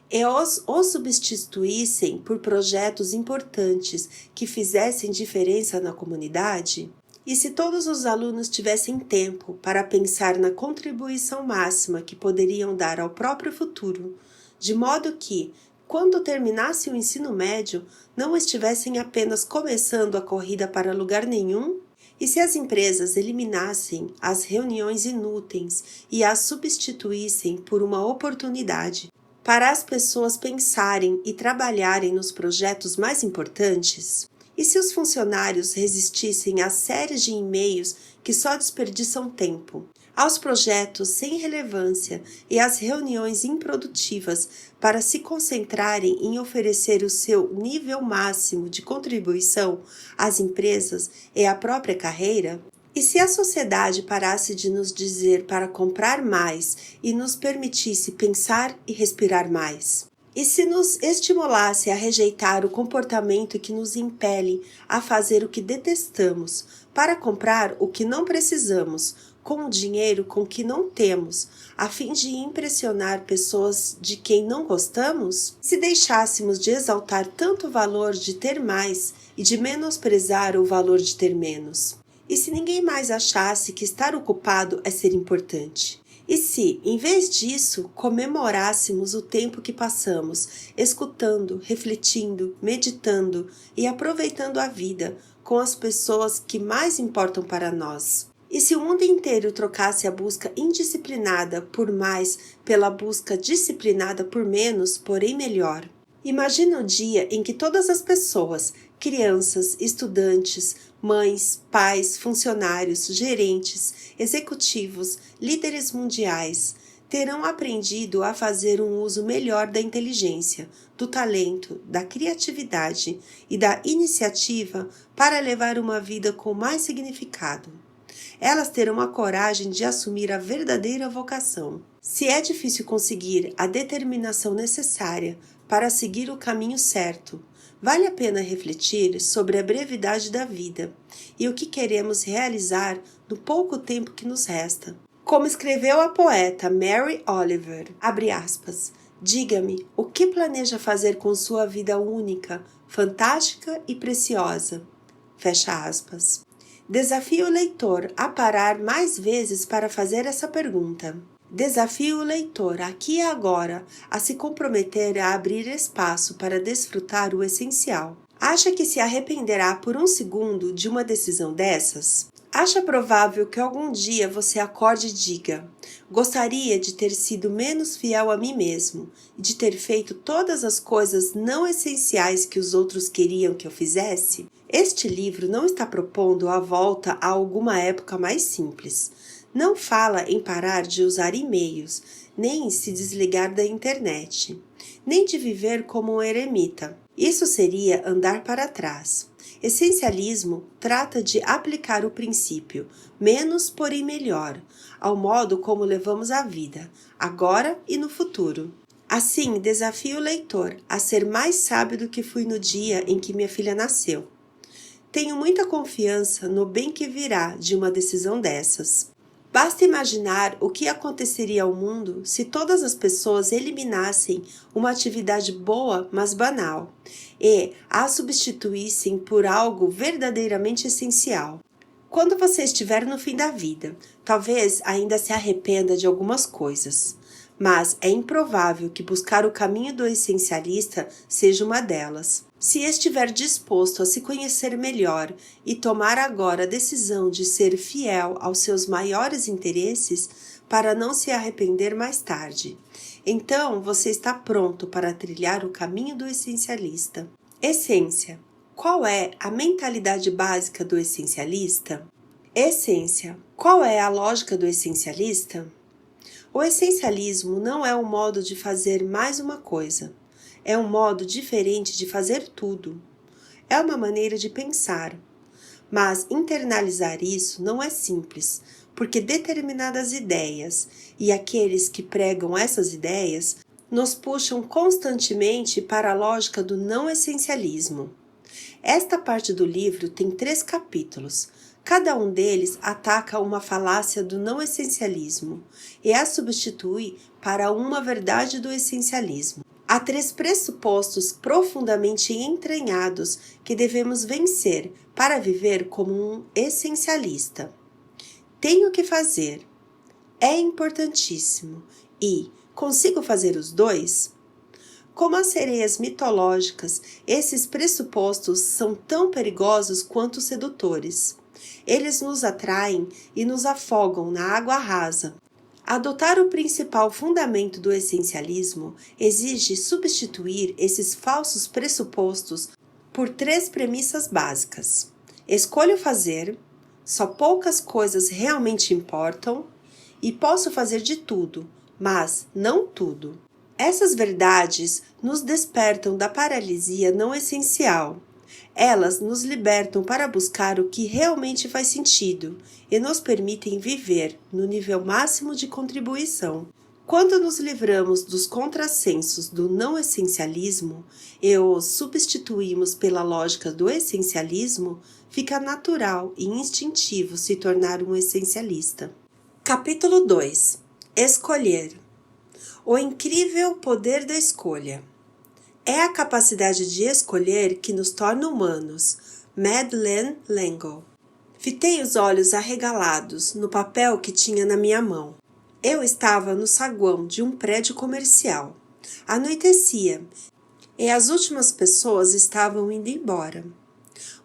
e os substituíssem por projetos importantes que fizessem diferença na comunidade? E se todos os alunos tivessem tempo para pensar na contribuição máxima que poderiam dar ao próprio futuro, de modo que, quando terminasse o ensino médio, não estivessem apenas começando a corrida para lugar nenhum? E se as empresas eliminassem as reuniões inúteis e as substituíssem por uma oportunidade para as pessoas pensarem e trabalharem nos projetos mais importantes? E se os funcionários resistissem às séries de e-mails que só desperdiçam tempo, aos projetos sem relevância e às reuniões improdutivas para se concentrarem em oferecer o seu nível máximo de contribuição às empresas e à própria carreira? E se a sociedade parasse de nos dizer para comprar mais e nos permitisse pensar e respirar mais? E se nos estimulasse a rejeitar o comportamento que nos impele a fazer o que detestamos, para comprar o que não precisamos, com o dinheiro com que não temos, a fim de impressionar pessoas de quem não gostamos? Se deixássemos de exaltar tanto o valor de ter mais e de menosprezar o valor de ter menos? E se ninguém mais achasse que estar ocupado é ser importante? E se, em vez disso, comemorássemos o tempo que passamos, escutando, refletindo, meditando e aproveitando a vida com as pessoas que mais importam para nós? E se o mundo inteiro trocasse a busca indisciplinada por mais pela busca disciplinada por menos, porém melhor? Imagina o dia em que todas as pessoas, crianças, estudantes, mães, pais, funcionários, gerentes, executivos, líderes mundiais, terão aprendido a fazer um uso melhor da inteligência, do talento, da criatividade e da iniciativa para levar uma vida com mais significado. Elas terão a coragem de assumir a verdadeira vocação. Se é difícil conseguir a determinação necessária para seguir o caminho certo, vale a pena refletir sobre a brevidade da vida e o que queremos realizar no pouco tempo que nos resta. Como escreveu a poeta Mary Oliver, abre aspas, Diga-me o que planeja fazer com sua vida única, fantástica e preciosa. Fecha aspas. Desafio o leitor a parar mais vezes para fazer essa pergunta. Desafio o leitor, aqui e agora, a se comprometer a abrir espaço para desfrutar o essencial. Acha que se arrependerá por um segundo de uma decisão dessas? Acha provável que algum dia você acorde e diga: gostaria de ter sido menos fiel a mim mesmo e de ter feito todas as coisas não essenciais que os outros queriam que eu fizesse? Este livro não está propondo a volta a alguma época mais simples. Não fala em parar de usar e-mails, nem em se desligar da internet, nem de viver como um eremita. Isso seria andar para trás. Essencialismo trata de aplicar o princípio menos, porém melhor, ao modo como levamos a vida, agora e no futuro. Assim, desafio o leitor a ser mais sábio do que fui no dia em que minha filha nasceu. Tenho muita confiança no bem que virá de uma decisão dessas. Basta imaginar o que aconteceria ao mundo se todas as pessoas eliminassem uma atividade boa, mas banal, e a substituíssem por algo verdadeiramente essencial. Quando você estiver no fim da vida, talvez ainda se arrependa de algumas coisas, mas é improvável que buscar o caminho do essencialista seja uma delas. Se estiver disposto a se conhecer melhor e tomar agora a decisão de ser fiel aos seus maiores interesses para não se arrepender mais tarde, então você está pronto para trilhar o caminho do essencialista. Essência. Qual é a mentalidade básica do essencialista? Essência. Qual é a lógica do essencialista? O essencialismo não é um modo de fazer mais uma coisa. É um modo diferente de fazer tudo. É uma maneira de pensar. Mas internalizar isso não é simples, porque determinadas ideias e aqueles que pregam essas ideias nos puxam constantemente para a lógica do não essencialismo. Esta parte do livro tem 3 capítulos. Cada um deles ataca uma falácia do não essencialismo e a substitui para uma verdade do essencialismo. Há 3 pressupostos profundamente entranhados que devemos vencer para viver como um essencialista. Tenho que fazer. É importantíssimo. E consigo fazer os dois? Como as sereias mitológicas, esses pressupostos são tão perigosos quanto sedutores. Eles nos atraem e nos afogam na água rasa. Adotar o principal fundamento do essencialismo exige substituir esses falsos pressupostos por 3 premissas básicas. Escolho fazer, só poucas coisas realmente importam e posso fazer de tudo, mas não tudo. Essas verdades nos despertam da paralisia não essencial. Elas nos libertam para buscar o que realmente faz sentido e nos permitem viver no nível máximo de contribuição. Quando nos livramos dos contrassensos do não essencialismo e os substituímos pela lógica do essencialismo, fica natural e instintivo se tornar um essencialista. Capítulo 2. Escolher. O incrível poder da escolha. É a capacidade de escolher que nos torna humanos. Madeleine L'Engle. Fitei os olhos arregalados no papel que tinha na minha mão. Eu estava no saguão de um prédio comercial. Anoitecia e as últimas pessoas estavam indo embora.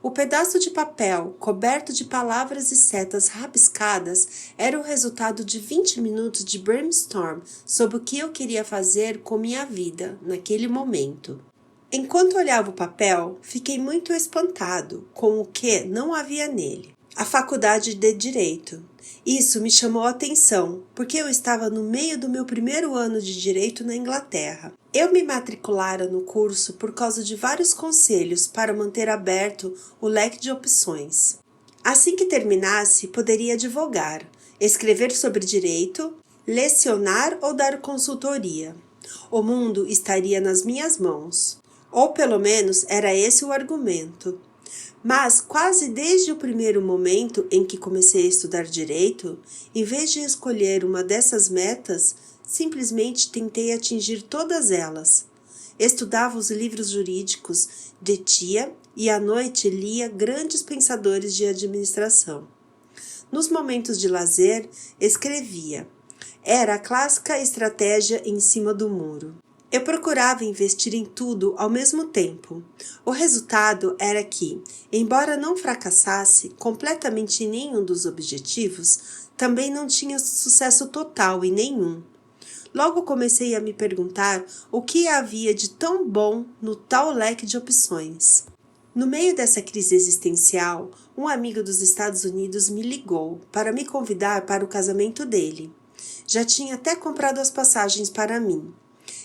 O pedaço de papel, coberto de palavras e setas rabiscadas, era o resultado de 20 minutos de brainstorm sobre o que eu queria fazer com minha vida naquele momento. Enquanto olhava o papel, fiquei muito espantado com o que não havia nele. A faculdade de Direito. Isso me chamou a atenção, porque eu estava no meio do meu primeiro ano de Direito na Inglaterra. Eu me matriculara no curso por causa de vários conselhos para manter aberto o leque de opções. Assim que terminasse, poderia advogar, escrever sobre direito, lecionar ou dar consultoria. O mundo estaria nas minhas mãos. Ou pelo menos era esse o argumento. Mas quase desde o primeiro momento em que comecei a estudar direito, em vez de escolher uma dessas metas, Simplesmente tentei atingir todas elas. Estudava os livros jurídicos de tia e à noite lia grandes pensadores de administração. Nos momentos de lazer, escrevia. Era a clássica estratégia em cima do muro. Eu procurava investir em tudo ao mesmo tempo. O resultado era que, embora não fracassasse completamente em nenhum dos objetivos, também não tinha sucesso total em nenhum. Logo comecei a me perguntar o que havia de tão bom no tal leque de opções. No meio dessa crise existencial, um amigo dos Estados Unidos me ligou para me convidar para o casamento dele. Já tinha até comprado as passagens para mim.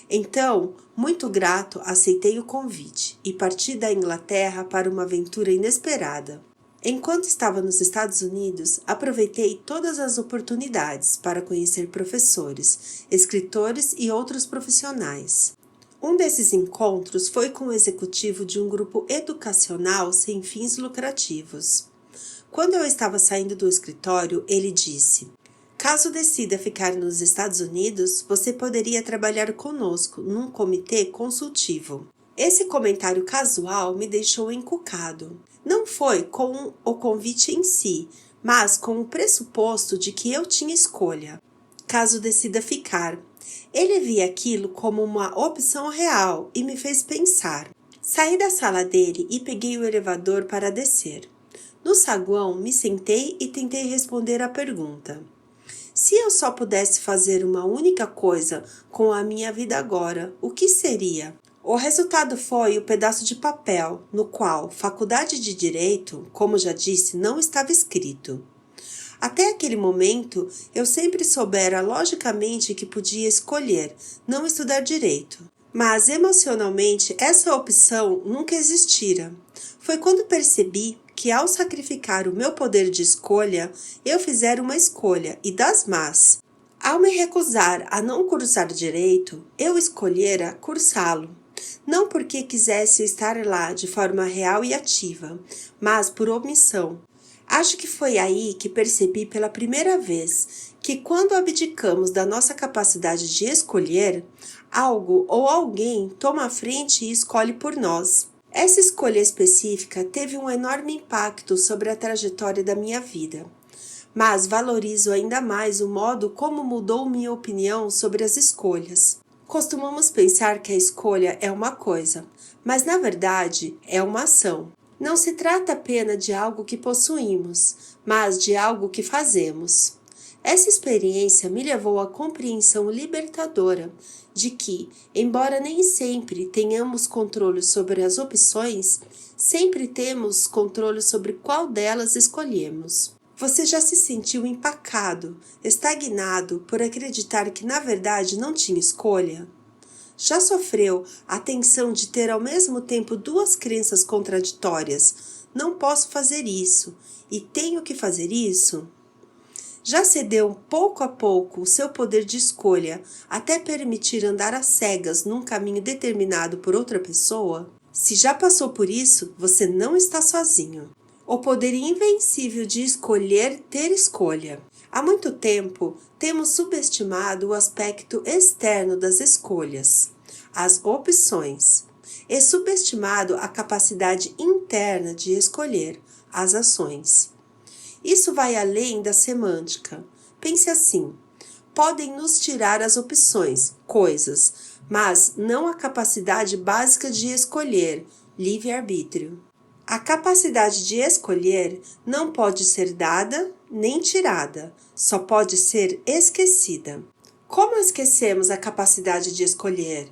Então, muito grato, aceitei o convite e parti da Inglaterra para uma aventura inesperada. Enquanto estava nos Estados Unidos, aproveitei todas as oportunidades para conhecer professores, escritores e outros profissionais. Um desses encontros foi com o executivo de um grupo educacional sem fins lucrativos. Quando eu estava saindo do escritório, ele disse: caso decida ficar nos Estados Unidos, você poderia trabalhar conosco num comitê consultivo. Esse comentário casual me deixou encucado. Não foi com o convite em si, mas com o pressuposto de que eu tinha escolha. Caso decida ficar. Ele via aquilo como uma opção real e me fez pensar. Saí da sala dele e peguei o elevador para descer. No saguão, me sentei e tentei responder à pergunta. Se eu só pudesse fazer uma única coisa com a minha vida agora, o que seria? O resultado foi o pedaço de papel, no qual Faculdade de Direito, como já disse, não estava escrito. Até aquele momento, eu sempre soubera logicamente que podia escolher não estudar direito. Mas emocionalmente, essa opção nunca existira. Foi quando percebi que ao sacrificar o meu poder de escolha, eu fizera uma escolha, e das más. Ao me recusar a não cursar direito, eu escolhera cursá-lo. Não porque quisesse estar lá de forma real e ativa, mas por omissão. Acho que foi aí que percebi pela primeira vez que quando abdicamos da nossa capacidade de escolher, algo ou alguém toma a frente e escolhe por nós. Essa escolha específica teve um enorme impacto sobre a trajetória da minha vida, mas valorizo ainda mais o modo como mudou minha opinião sobre as escolhas. Costumamos pensar que a escolha é uma coisa, mas na verdade é uma ação. Não se trata apenas de algo que possuímos, mas de algo que fazemos. Essa experiência me levou à compreensão libertadora de que, embora nem sempre tenhamos controle sobre as opções, sempre temos controle sobre qual delas escolhemos. Você já se sentiu empacado, estagnado por acreditar que na verdade não tinha escolha? Já sofreu a tensão de ter ao mesmo tempo duas crenças contraditórias? Não posso fazer isso e tenho que fazer isso? Já cedeu pouco a pouco o seu poder de escolha até permitir andar às cegas num caminho determinado por outra pessoa? Se já passou por isso, você não está sozinho. O poder invencível de escolher ter escolha. Há muito tempo, temos subestimado o aspecto externo das escolhas, as opções, e subestimado a capacidade interna de escolher, as ações. Isso vai além da semântica. Pense assim: podem nos tirar as opções, coisas, mas não a capacidade básica de escolher, livre-arbítrio. A capacidade de escolher não pode ser dada nem tirada, só pode ser esquecida. Como esquecemos a capacidade de escolher?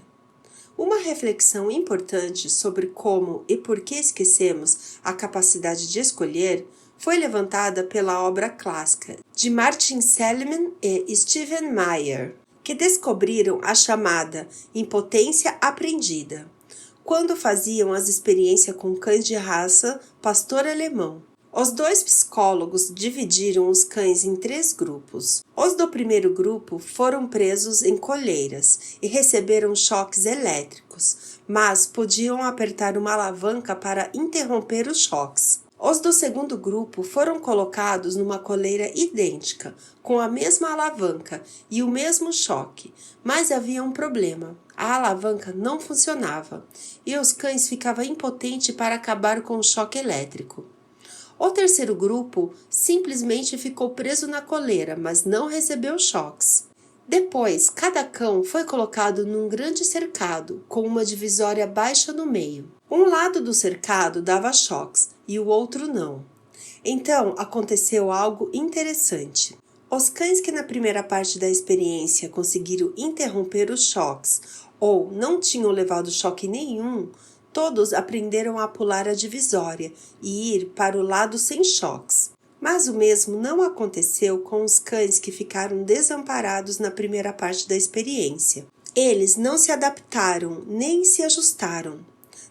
Uma reflexão importante sobre como e por que esquecemos a capacidade de escolher foi levantada pela obra clássica de Martin Seligman e Stephen Meyer, que descobriram a chamada impotência aprendida, quando faziam as experiências com cães de raça pastor alemão. Os dois psicólogos dividiram os cães em 3 grupos. Os do primeiro grupo foram presos em coleiras e receberam choques elétricos, mas podiam apertar uma alavanca para interromper os choques. Os do segundo grupo foram colocados numa coleira idêntica, com a mesma alavanca e o mesmo choque, mas havia um problema. A alavanca não funcionava e os cães ficavam impotentes para acabar com o choque elétrico. O terceiro grupo simplesmente ficou preso na coleira, mas não recebeu choques. Depois, cada cão foi colocado num grande cercado, com uma divisória baixa no meio. Um lado do cercado dava choques e o outro não. Então, aconteceu algo interessante. Os cães que na primeira parte da experiência conseguiram interromper os choques ou não tinham levado choque nenhum, todos aprenderam a pular a divisória e ir para o lado sem choques. Mas o mesmo não aconteceu com os cães que ficaram desamparados na primeira parte da experiência. Eles não se adaptaram nem se ajustaram.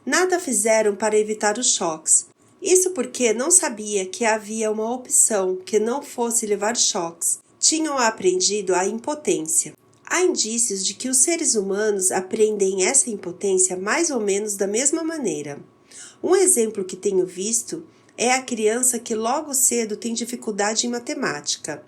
Nada fizeram para evitar os choques. Isso porque não sabia que havia uma opção que não fosse levar choques. Tinham aprendido a impotência. Há indícios de que os seres humanos aprendem essa impotência mais ou menos da mesma maneira. Um exemplo que tenho visto é a criança que logo cedo tem dificuldade em matemática.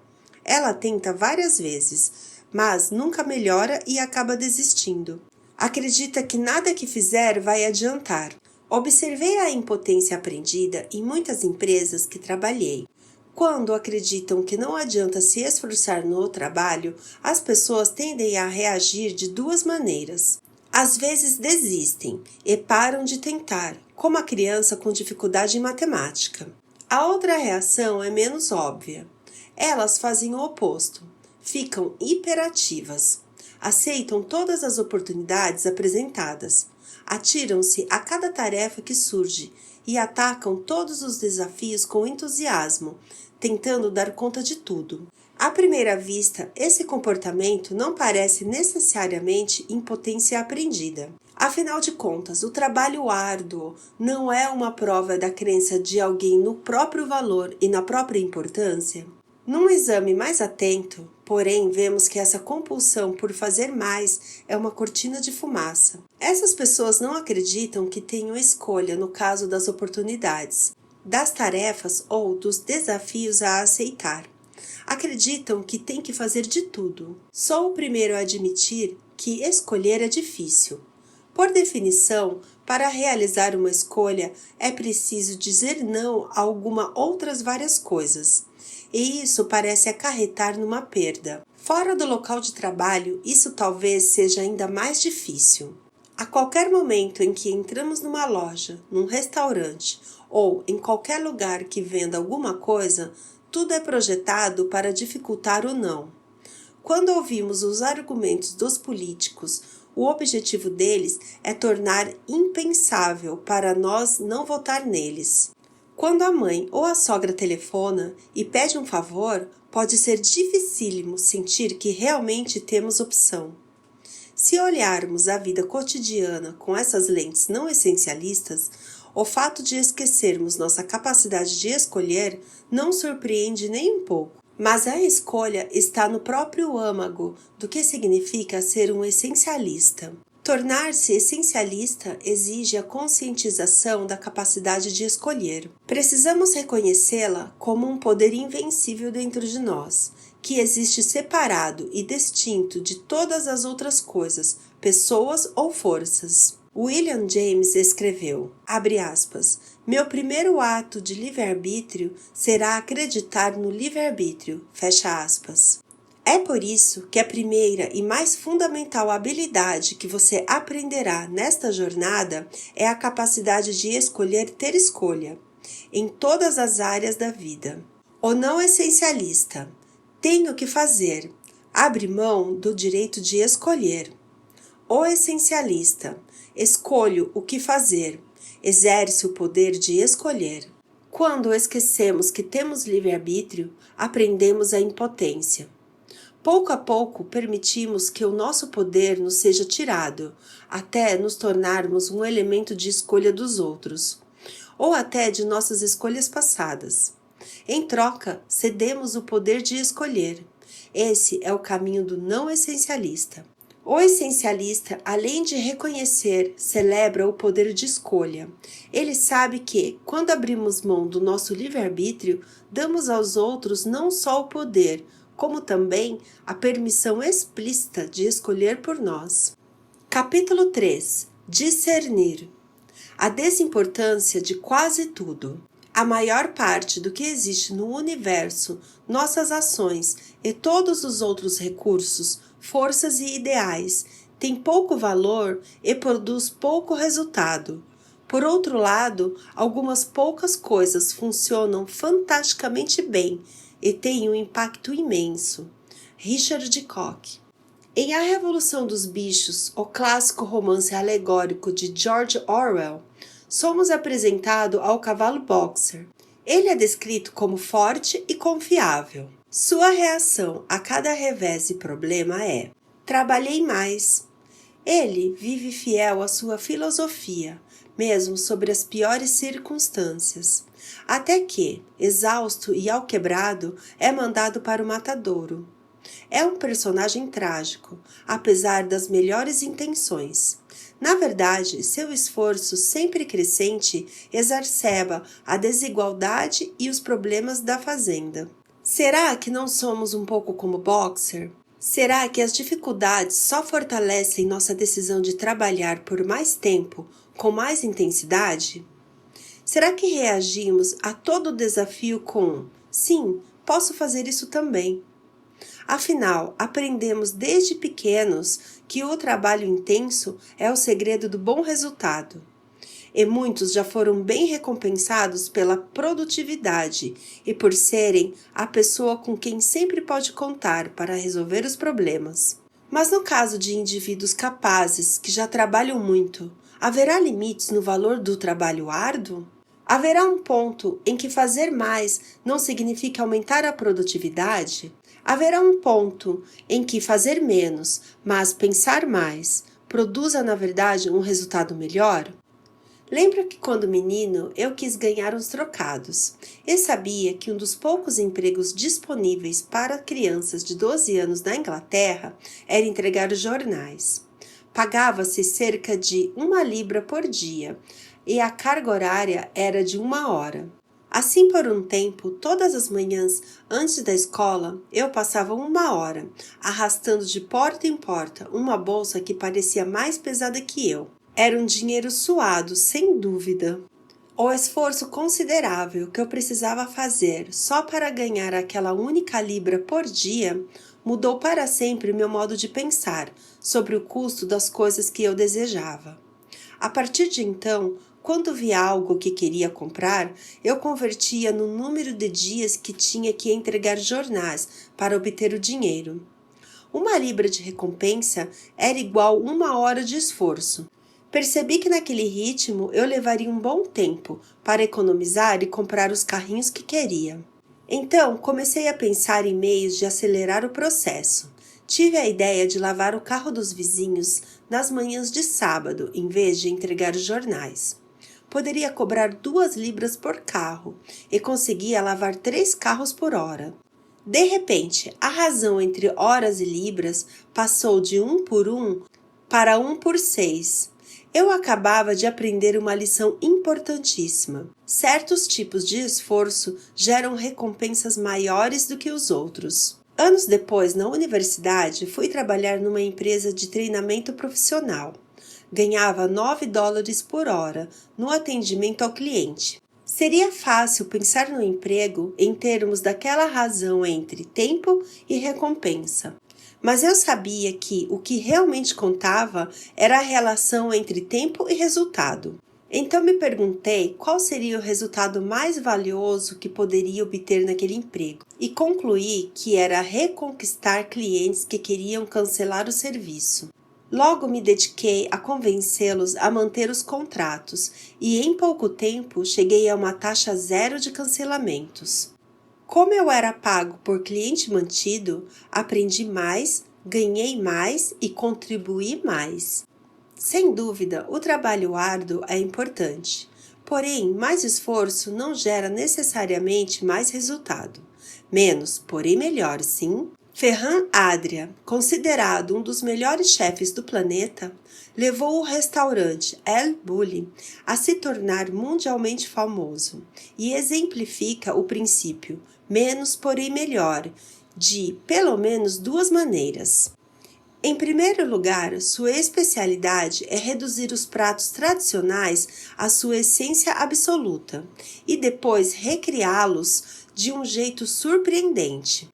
Ela tenta várias vezes, mas nunca melhora e acaba desistindo. Acredita que nada que fizer vai adiantar. Observei a impotência aprendida em muitas empresas que trabalhei. Quando acreditam que não adianta se esforçar no trabalho, as pessoas tendem a reagir de duas maneiras. Às vezes desistem e param de tentar, como a criança com dificuldade em matemática. A outra reação é menos óbvia. Elas fazem o oposto, ficam hiperativas, aceitam todas as oportunidades apresentadas, atiram-se a cada tarefa que surge e atacam todos os desafios com entusiasmo, tentando dar conta de tudo. À primeira vista, esse comportamento não parece necessariamente impotência aprendida. Afinal de contas, o trabalho árduo não é uma prova da crença de alguém no próprio valor e na própria importância? Num exame mais atento, porém, vemos que essa compulsão por fazer mais é uma cortina de fumaça. Essas pessoas não acreditam que tenham escolha no caso das oportunidades, das tarefas ou dos desafios a aceitar. Acreditam que tem que fazer de tudo. Sou o primeiro a admitir que escolher é difícil. Por definição, para realizar uma escolha, é preciso dizer não a outras várias coisas. E isso parece acarretar numa perda. Fora do local de trabalho, isso talvez seja ainda mais difícil. A qualquer momento em que entramos numa loja, num restaurante ou em qualquer lugar que venda alguma coisa, tudo é projetado para dificultar o não. Quando ouvimos os argumentos dos políticos, o objetivo deles é tornar impensável para nós não votar neles. Quando a mãe ou a sogra telefona e pede um favor, pode ser dificílimo sentir que realmente temos opção. Se olharmos a vida cotidiana com essas lentes não essencialistas, o fato de esquecermos nossa capacidade de escolher não surpreende nem um pouco. Mas a escolha está no próprio âmago do que significa ser um essencialista. Tornar-se essencialista exige a conscientização da capacidade de escolher. Precisamos reconhecê-la como um poder invencível dentro de nós, que existe separado e distinto de todas as outras coisas, pessoas ou forças. William James escreveu, abre aspas, meu primeiro ato de livre-arbítrio será acreditar no livre-arbítrio, fecha aspas. É por isso que a primeira e mais fundamental habilidade que você aprenderá nesta jornada é a capacidade de escolher ter escolha, em todas as áreas da vida. O não essencialista, tenho que fazer, abre mão do direito de escolher. O essencialista, escolho o que fazer, exerce o poder de escolher. Quando esquecemos que temos livre-arbítrio, aprendemos a impotência. Pouco a pouco permitimos que o nosso poder nos seja tirado, até nos tornarmos um elemento de escolha dos outros, ou até de nossas escolhas passadas. Em troca, cedemos o poder de escolher. Esse é o caminho do não essencialista. O essencialista, além de reconhecer, celebra o poder de escolha. Ele sabe que, quando abrimos mão do nosso livre-arbítrio, damos aos outros não só o poder, como também a permissão explícita de escolher por nós. Capítulo 3. Discernir. A desimportância de quase tudo. A maior parte do que existe no universo, nossas ações e todos os outros recursos, forças e ideais, tem pouco valor e produz pouco resultado. Por outro lado, algumas poucas coisas funcionam fantasticamente bem e têm um impacto imenso. Richard Koch. Em A Revolução dos Bichos, o clássico romance alegórico de George Orwell, somos apresentados ao cavalo boxer. Ele é descrito como forte e confiável. Sua reação a cada revés e problema é: trabalhei mais. Ele vive fiel à sua filosofia, mesmo sobre as piores circunstâncias, até que, exausto e alquebrado, é mandado para o matadouro. É um personagem trágico, apesar das melhores intenções. Na verdade, seu esforço sempre crescente exacerba a desigualdade e os problemas da fazenda. Será que não somos um pouco como Boxer? Será que as dificuldades só fortalecem nossa decisão de trabalhar por mais tempo, com mais intensidade? Será que reagimos a todo desafio com "sim, posso fazer isso também"? Afinal, aprendemos desde pequenos que o trabalho intenso é o segredo do bom resultado. E muitos já foram bem recompensados pela produtividade e por serem a pessoa com quem sempre pode contar para resolver os problemas. Mas no caso de indivíduos capazes que já trabalham muito, haverá limites no valor do trabalho árduo? Haverá um ponto em que fazer mais não significa aumentar a produtividade? Haverá um ponto em que fazer menos, mas pensar mais, produza na verdade um resultado melhor? Lembro que quando menino eu quis ganhar uns trocados e sabia que um dos poucos empregos disponíveis para crianças de 12 anos na Inglaterra era entregar jornais. Pagava-se cerca de 1 libra por dia e a carga horária era de 1 hora. Assim, por um tempo, todas as manhãs antes da escola, eu passava 1 hora arrastando de porta em porta uma bolsa que parecia mais pesada que eu. Era um dinheiro suado, sem dúvida. O esforço considerável que eu precisava fazer só para ganhar aquela única libra por dia mudou para sempre meu modo de pensar sobre o custo das coisas que eu desejava. A partir de então, quando via algo que queria comprar, eu convertia no número de dias que tinha que entregar jornais para obter o dinheiro. 1 libra de recompensa era igual 1 hora de esforço. Percebi que naquele ritmo eu levaria um bom tempo para economizar e comprar os carrinhos que queria. Então, comecei a pensar em meios de acelerar o processo. Tive a ideia de lavar o carro dos vizinhos nas manhãs de sábado, em vez de entregar os jornais. Poderia cobrar 2 libras por carro e conseguia lavar 3 carros por hora. De repente, a razão entre horas e libras passou de 1 por 1 para 1 por 6. Eu acabava de aprender uma lição importantíssima. Certos tipos de esforço geram recompensas maiores do que os outros. Anos depois, na universidade, fui trabalhar numa empresa de treinamento profissional. Ganhava 9 dólares por hora no atendimento ao cliente. Seria fácil pensar no emprego em termos daquela razão entre tempo e recompensa. Mas eu sabia que o que realmente contava era a relação entre tempo e resultado. Então me perguntei qual seria o resultado mais valioso que poderia obter naquele emprego e concluí que era reconquistar clientes que queriam cancelar o serviço. Logo me dediquei a convencê-los a manter os contratos e em pouco tempo cheguei a uma taxa zero de cancelamentos. Como eu era pago por cliente mantido, aprendi mais, ganhei mais e contribuí mais. Sem dúvida, o trabalho árduo é importante, porém, mais esforço não gera necessariamente mais resultado. Menos, porém melhor, sim. Ferran Adria, considerado um dos melhores chefes do planeta, levou o restaurante El Bulli a se tornar mundialmente famoso e exemplifica o princípio menos porém melhor, de pelo menos duas maneiras. Em primeiro lugar, sua especialidade é reduzir os pratos tradicionais à sua essência absoluta e depois recriá-los de um jeito surpreendente.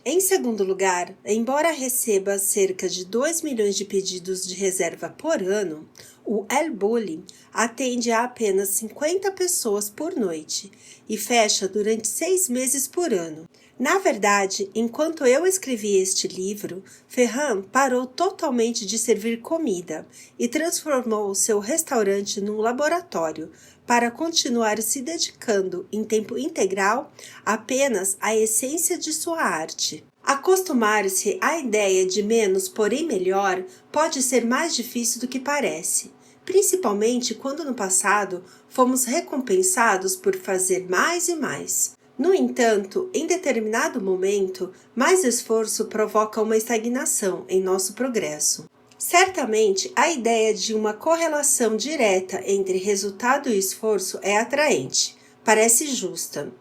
Em segundo lugar, embora receba cerca de 2 milhões de pedidos de reserva por ano, o El Bulli atende a apenas 50 pessoas por noite e fecha durante 6 meses por ano. Na verdade, enquanto eu escrevi este livro, Ferran parou totalmente de servir comida e transformou seu restaurante num laboratório para continuar se dedicando em tempo integral apenas à essência de sua arte. Acostumar-se à ideia de menos, porém melhor, pode ser mais difícil do que parece, principalmente quando no passado fomos recompensados por fazer mais e mais. No entanto, em determinado momento, mais esforço provoca uma estagnação em nosso progresso. Certamente, a ideia de uma correlação direta entre resultado e esforço é atraente, parece justa.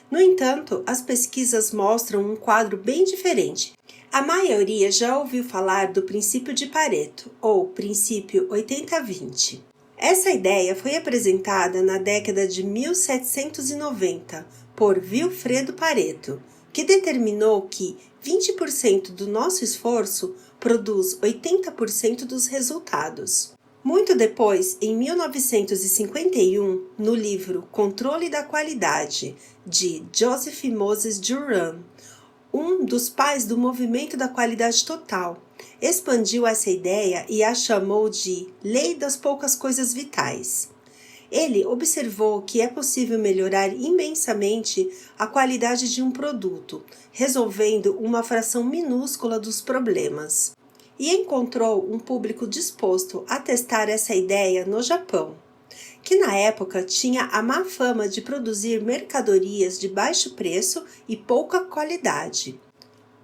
No entanto, as pesquisas mostram um quadro bem diferente. A maioria já ouviu falar do princípio de Pareto, ou princípio 80-20. Essa ideia foi apresentada na década de 1790 por Vilfredo Pareto, que determinou que 20% do nosso esforço produz 80% dos resultados. Muito depois, em 1951, no livro Controle da Qualidade, de Joseph Moses Juran, um dos pais do movimento da qualidade total, expandiu essa ideia e a chamou de Lei das Poucas Coisas Vitais. Ele observou que é possível melhorar imensamente a qualidade de um produto, resolvendo uma fração minúscula dos problemas. E encontrou um público disposto a testar essa ideia no Japão, que na época tinha a má fama de produzir mercadorias de baixo preço e pouca qualidade.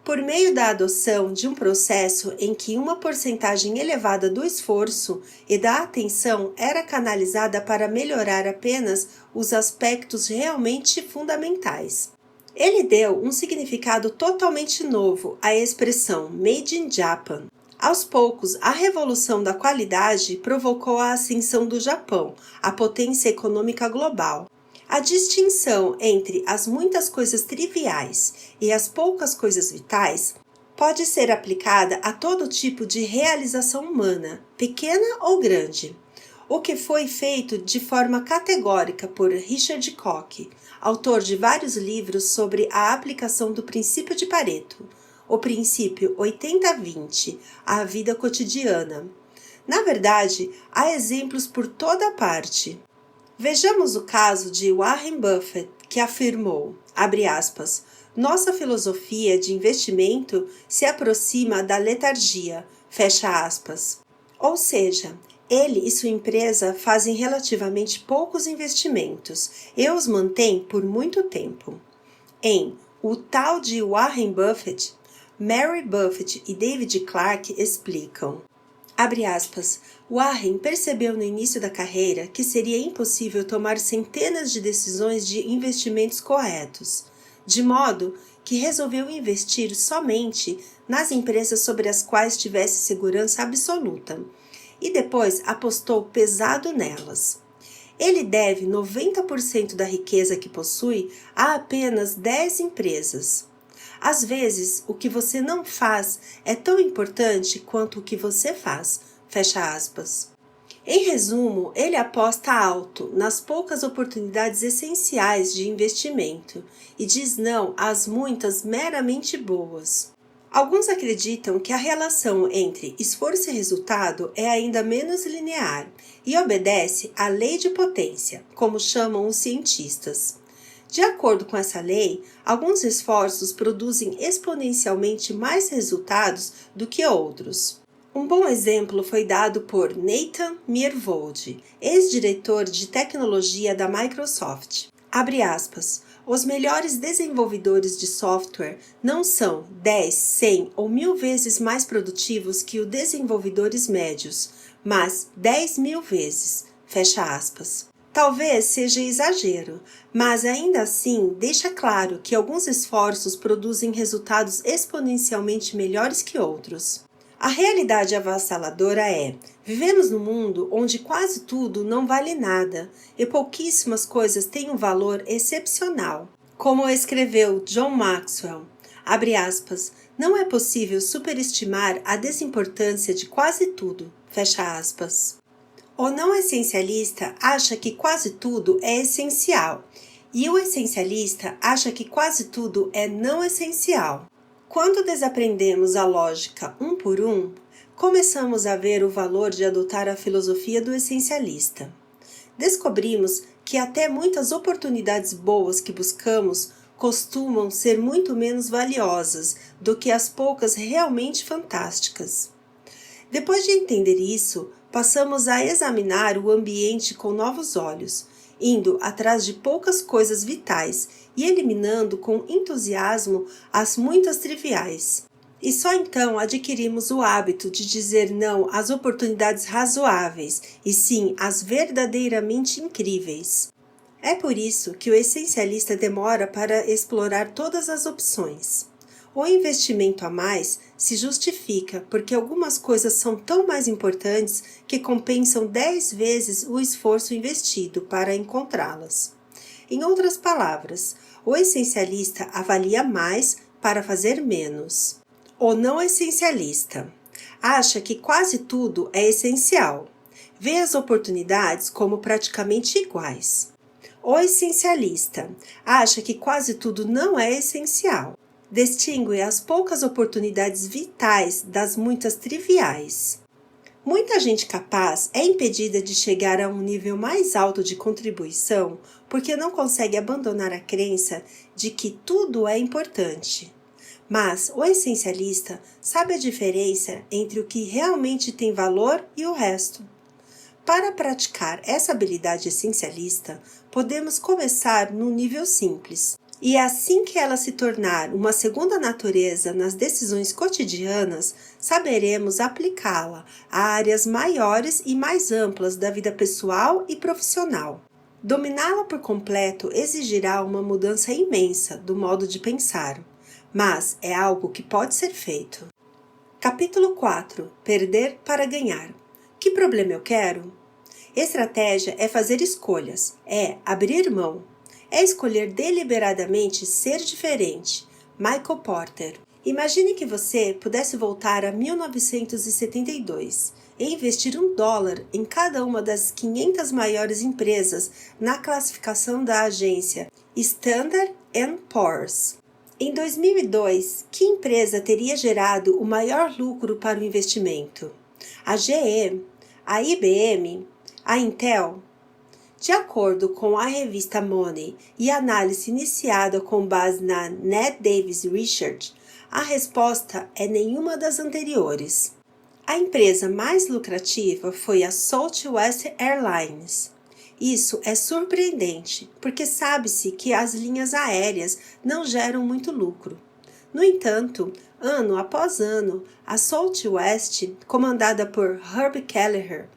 Por meio da adoção de um processo em que uma porcentagem elevada do esforço e da atenção era canalizada para melhorar apenas os aspectos realmente fundamentais. Ele deu um significado totalmente novo à expressão Made in Japan. Aos poucos, a revolução da qualidade provocou a ascensão do Japão, a potência econômica global. A distinção entre as muitas coisas triviais e as poucas coisas vitais pode ser aplicada a todo tipo de realização humana, pequena ou grande, o que foi feito de forma categórica por Richard Koch, autor de vários livros sobre a aplicação do princípio de Pareto, o princípio 80-20, à vida cotidiana. Na verdade, há exemplos por toda parte. Vejamos o caso de Warren Buffett, que afirmou, abre aspas, nossa filosofia de investimento se aproxima da letargia, fecha aspas. Ou seja, ele e sua empresa fazem relativamente poucos investimentos e os mantêm por muito tempo. Em O Tal de Warren Buffett, Mary Buffett e David Clark explicam. Abre aspas, Warren percebeu no início da carreira que seria impossível tomar centenas de decisões de investimentos corretos, de modo que resolveu investir somente nas empresas sobre as quais tivesse segurança absoluta, e depois apostou pesado nelas. Ele deve 90% da riqueza que possui a apenas 10 empresas. Às vezes, o que você não faz é tão importante quanto o que você faz, fecha aspas. Em resumo, ele aposta alto nas poucas oportunidades essenciais de investimento e diz não às muitas meramente boas. Alguns acreditam que a relação entre esforço e resultado é ainda menos linear e obedece à lei de potência, como chamam os cientistas. De acordo com essa lei, alguns esforços produzem exponencialmente mais resultados do que outros. Um bom exemplo foi dado por Nathan Myhrvold, ex-diretor de tecnologia da Microsoft. Abre aspas, Os melhores desenvolvedores de software não são 10, 100 ou 1000 vezes mais produtivos que os desenvolvedores médios, mas 10.000 vezes. Fecha aspas. Talvez seja exagero, mas ainda assim deixa claro que alguns esforços produzem resultados exponencialmente melhores que outros. A realidade avassaladora é: vivemos num mundo onde quase tudo não vale nada e pouquíssimas coisas têm um valor excepcional. Como escreveu John Maxwell, abre aspas, não é possível superestimar a desimportância de quase tudo, fecha aspas. O não essencialista acha que quase tudo é essencial, e o essencialista acha que quase tudo é não essencial. Quando desaprendemos a lógica um por um, começamos a ver o valor de adotar a filosofia do essencialista. Descobrimos que até muitas oportunidades boas que buscamos costumam ser muito menos valiosas do que as poucas realmente fantásticas. Depois de entender isso, passamos a examinar o ambiente com novos olhos, indo atrás de poucas coisas vitais e eliminando com entusiasmo as muitas triviais. E só então adquirimos o hábito de dizer não às oportunidades razoáveis e sim às verdadeiramente incríveis. É por isso que o essencialista demora para explorar todas as opções. O investimento a mais se justifica porque algumas coisas são tão mais importantes que compensam 10 vezes o esforço investido para encontrá-las. Em outras palavras, o essencialista avalia mais para fazer menos. O não essencialista acha que quase tudo é essencial. Vê as oportunidades como praticamente iguais. O essencialista acha que quase tudo não é essencial. Distingue as poucas oportunidades vitais das muitas triviais. Muita gente capaz é impedida de chegar a um nível mais alto de contribuição porque não consegue abandonar a crença de que tudo é importante. Mas o essencialista sabe a diferença entre o que realmente tem valor e o resto. Para praticar essa habilidade essencialista, podemos começar num nível simples. E assim que ela se tornar uma segunda natureza nas decisões cotidianas, saberemos aplicá-la a áreas maiores e mais amplas da vida pessoal e profissional. Dominá-la por completo exigirá uma mudança imensa do modo de pensar, mas é algo que pode ser feito. Capítulo 4. Perder para ganhar. Que problema eu quero? Estratégia é fazer escolhas, é abrir mão. É escolher deliberadamente ser diferente. Michael Porter. Imagine que você pudesse voltar a 1972 e investir $1 em cada uma das 500 maiores empresas na classificação da agência Standard & Poor's. Em 2002, que empresa teria gerado o maior lucro para o investimento? A GE? A IBM? A Intel? De acordo com a revista Money e análise iniciada com base na Ned Davis Research, a resposta é nenhuma das anteriores. A empresa mais lucrativa foi a Southwest Airlines. Isso é surpreendente, porque sabe-se que as linhas aéreas não geram muito lucro. No entanto, ano após ano, a Southwest, comandada por Herb Kelleher,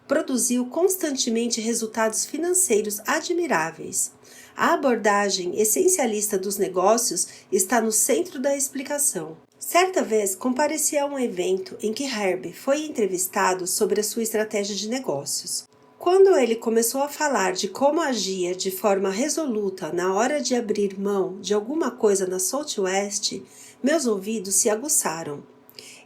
produziu constantemente resultados financeiros admiráveis. A abordagem essencialista dos negócios está no centro da explicação. Certa vez compareci a um evento em que Herb foi entrevistado sobre a sua estratégia de negócios. Quando ele começou a falar de como agia de forma resoluta na hora de abrir mão de alguma coisa na Southwest, meus ouvidos se aguçaram.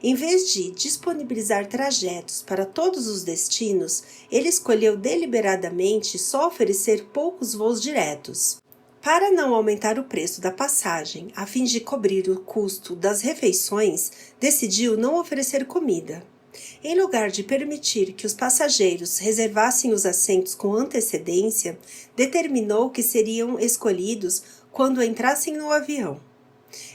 Em vez de disponibilizar trajetos para todos os destinos, ele escolheu deliberadamente só oferecer poucos voos diretos. Para não aumentar o preço da passagem, a fim de cobrir o custo das refeições, decidiu não oferecer comida. Em lugar de permitir que os passageiros reservassem os assentos com antecedência, determinou que seriam escolhidos quando entrassem no avião.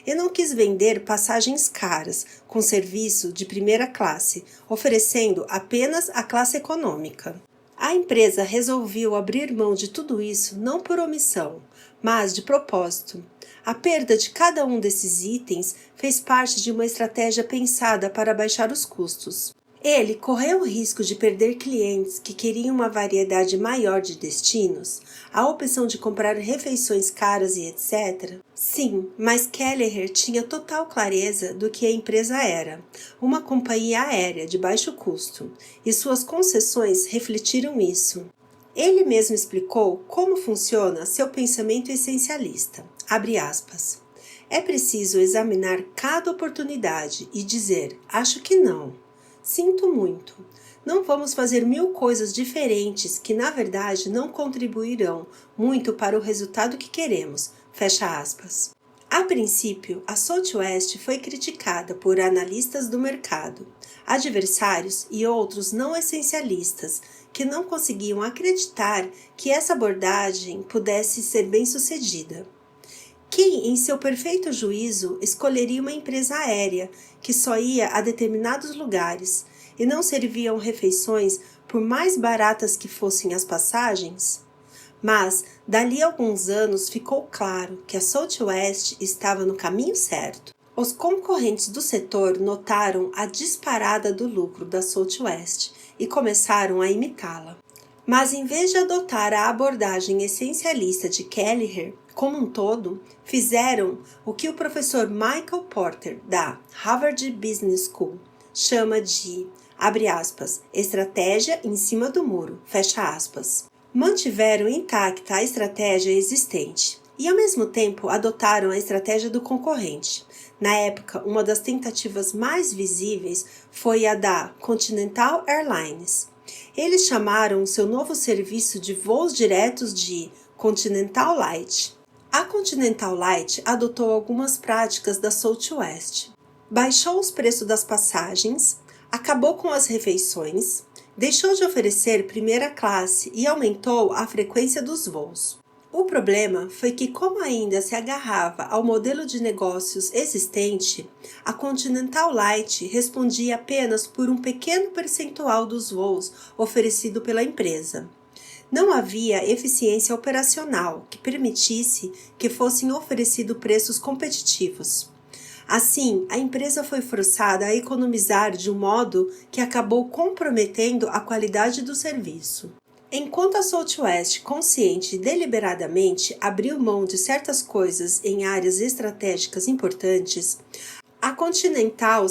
Eu não quis vender passagens caras com serviço de primeira classe, oferecendo apenas a classe econômica. A empresa resolveu abrir mão de tudo isso não por omissão, mas de propósito. A perda de cada um desses itens fez parte de uma estratégia pensada para baixar os custos. Ele correu o risco de perder clientes que queriam uma variedade maior de destinos, a opção de comprar refeições caras e etc. Sim, mas Kelleher tinha total clareza do que a empresa era, uma companhia aérea de baixo custo, e suas concessões refletiram isso. Ele mesmo explicou como funciona seu pensamento essencialista. Abre aspas. É preciso examinar cada oportunidade e dizer, acho que não. Sinto muito. Não vamos fazer 1000 coisas diferentes que, na verdade, não contribuirão muito para o resultado que queremos. Fecha aspas. A princípio, a Southwest foi criticada por analistas do mercado, adversários e outros não essencialistas que não conseguiam acreditar que essa abordagem pudesse ser bem-sucedida. Quem, em seu perfeito juízo, escolheria uma empresa aérea que só ia a determinados lugares e não serviam refeições por mais baratas que fossem as passagens? Mas, dali a alguns anos, ficou claro que a Southwest estava no caminho certo. Os concorrentes do setor notaram a disparada do lucro da Southwest e começaram a imitá-la. Mas, em vez de adotar a abordagem essencialista de Kelleher, como um todo, fizeram o que o professor Michael Porter, da Harvard Business School, chama de, abre aspas, estratégia em cima do muro, fecha aspas. Mantiveram intacta a estratégia existente e, ao mesmo tempo, adotaram a estratégia do concorrente. Na época, uma das tentativas mais visíveis foi a da Continental Airlines. Eles chamaram seu novo serviço de voos diretos de Continental Light. A Continental Light adotou algumas práticas da Southwest. Baixou os preços das passagens, acabou com as refeições, deixou de oferecer primeira classe e aumentou a frequência dos voos. O problema foi que, como ainda se agarrava ao modelo de negócios existente, a Continental Light respondia apenas por um pequeno percentual dos voos oferecido pela empresa. Não havia eficiência operacional que permitisse que fossem oferecidos preços competitivos. Assim, a empresa foi forçada a economizar de um modo que acabou comprometendo a qualidade do serviço. Enquanto a Southwest, consciente e deliberadamente, abriu mão de certas coisas em áreas estratégicas importantes, a Continental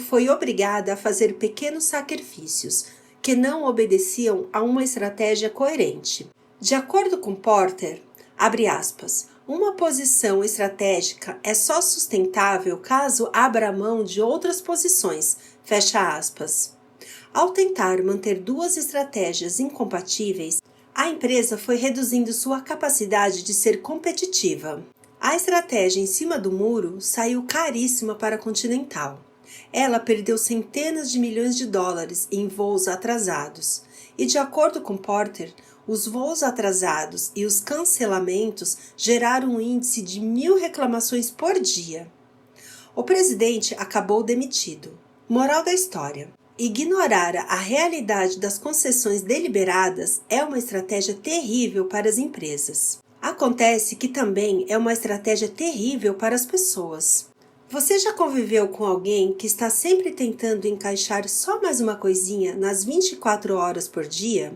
foi obrigada a fazer pequenos sacrifícios, que não obedeciam a uma estratégia coerente. De acordo com Porter, abre aspas, uma posição estratégica é só sustentável caso abra mão de outras posições, fecha aspas. Ao tentar manter duas estratégias incompatíveis, a empresa foi reduzindo sua capacidade de ser competitiva. A estratégia em cima do muro saiu caríssima para a Continental. Ela perdeu centenas de milhões de dólares em voos atrasados. E, de acordo com Porter, os voos atrasados e os cancelamentos geraram um índice de 1000 reclamações por dia. O presidente acabou demitido. Moral da história. Ignorar a realidade das concessões deliberadas é uma estratégia terrível para as empresas. Acontece que também é uma estratégia terrível para as pessoas. Você já conviveu com alguém que está sempre tentando encaixar só mais uma coisinha nas 24 horas por dia?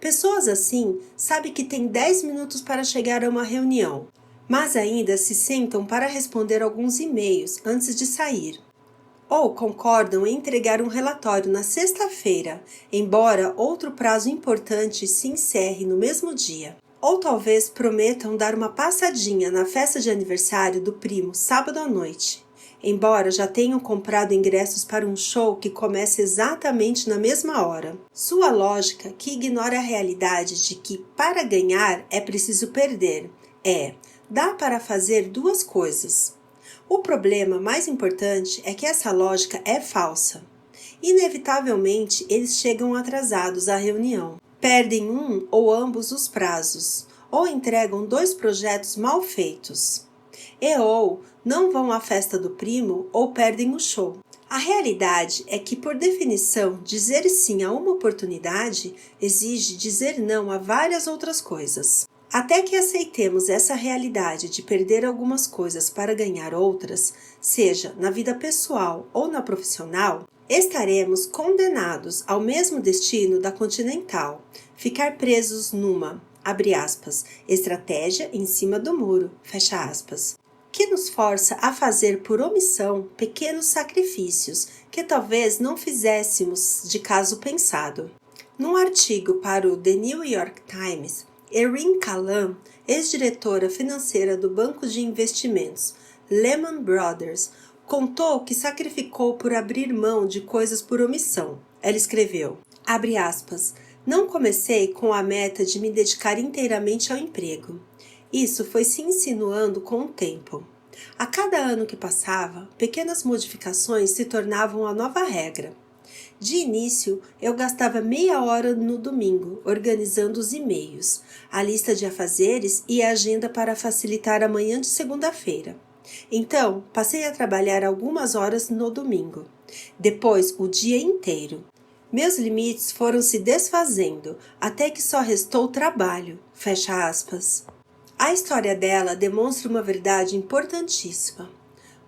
Pessoas assim sabem que tem 10 minutos para chegar a uma reunião, mas ainda se sentam para responder alguns e-mails antes de sair. Ou concordam em entregar um relatório na sexta-feira, embora outro prazo importante se encerre no mesmo dia. Ou talvez prometam dar uma passadinha na festa de aniversário do primo sábado à noite, embora já tenham comprado ingressos para um show que começa exatamente na mesma hora. Sua lógica, que ignora a realidade de que para ganhar é preciso perder, dá para fazer duas coisas. O problema mais importante é que essa lógica é falsa. Inevitavelmente, eles chegam atrasados à reunião. Perdem um ou ambos os prazos, ou entregam 2 projetos mal feitos. Ou não vão à festa do primo ou perdem o show. A realidade é que, por definição, dizer sim a uma oportunidade exige dizer não a várias outras coisas. Até que aceitemos essa realidade de perder algumas coisas para ganhar outras, seja na vida pessoal ou na profissional, estaremos condenados ao mesmo destino da Continental, ficar presos numa, abre aspas, estratégia em cima do muro, fecha aspas, que nos força a fazer por omissão pequenos sacrifícios que talvez não fizéssemos de caso pensado. Num artigo para o The New York Times, Erin Callan, ex-diretora financeira do banco de investimentos Lehman Brothers, contou que sacrificou por abrir mão de coisas por omissão. Ela escreveu, abre aspas, não comecei com a meta de me dedicar inteiramente ao emprego. Isso foi se insinuando com o tempo. A cada ano que passava, pequenas modificações se tornavam a nova regra. De início, eu gastava meia hora no domingo organizando os e-mails, a lista de afazeres e a agenda para facilitar a manhã de segunda-feira. Então, passei a trabalhar algumas horas no domingo, depois o dia inteiro. Meus limites foram se desfazendo, até que só restou trabalho, fecha aspas. A história dela demonstra uma verdade importantíssima.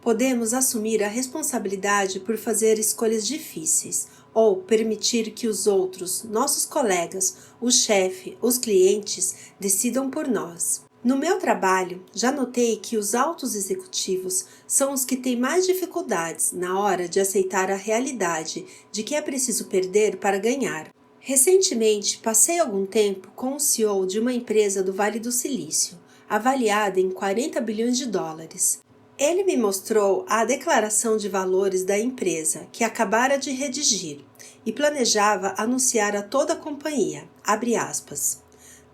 Podemos assumir a responsabilidade por fazer escolhas difíceis, ou permitir que os outros, nossos colegas, o chefe, os clientes, decidam por nós. No meu trabalho, já notei que os altos executivos são os que têm mais dificuldades na hora de aceitar a realidade de que é preciso perder para ganhar. Recentemente, passei algum tempo com o CEO de uma empresa do Vale do Silício, avaliada em 40 bilhões de dólares. Ele me mostrou a declaração de valores da empresa que acabara de redigir e planejava anunciar a toda a companhia, abre aspas.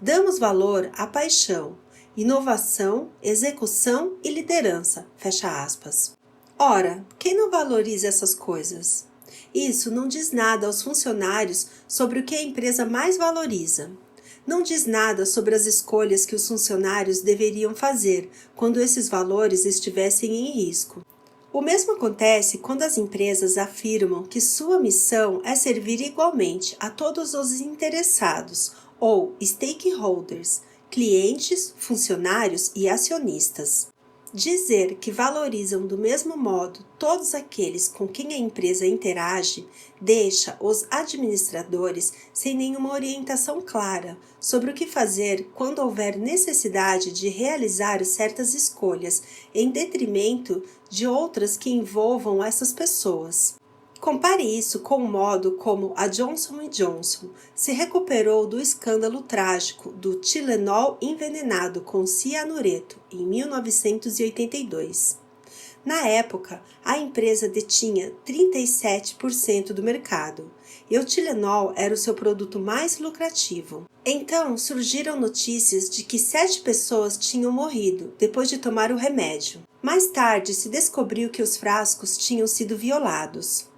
Damos valor à paixão, inovação, execução e liderança, fecha aspas. Ora, quem não valoriza essas coisas? Isso não diz nada aos funcionários sobre o que a empresa mais valoriza. Não diz nada sobre as escolhas que os funcionários deveriam fazer quando esses valores estivessem em risco. O mesmo acontece quando as empresas afirmam que sua missão é servir igualmente a todos os interessados, ou stakeholders, clientes, funcionários e acionistas. Dizer que valorizam do mesmo modo todos aqueles com quem a empresa interage deixa os administradores sem nenhuma orientação clara sobre o que fazer quando houver necessidade de realizar certas escolhas em detrimento de outras que envolvam essas pessoas. Compare isso com o modo como a Johnson & Johnson se recuperou do escândalo trágico do Tilenol envenenado com cianureto em 1982. Na época, a empresa detinha 37% do mercado e o Tilenol era o seu produto mais lucrativo. Então, surgiram notícias de que 7 pessoas tinham morrido depois de tomar o remédio. Mais tarde, se descobriu que os frascos tinham sido violados.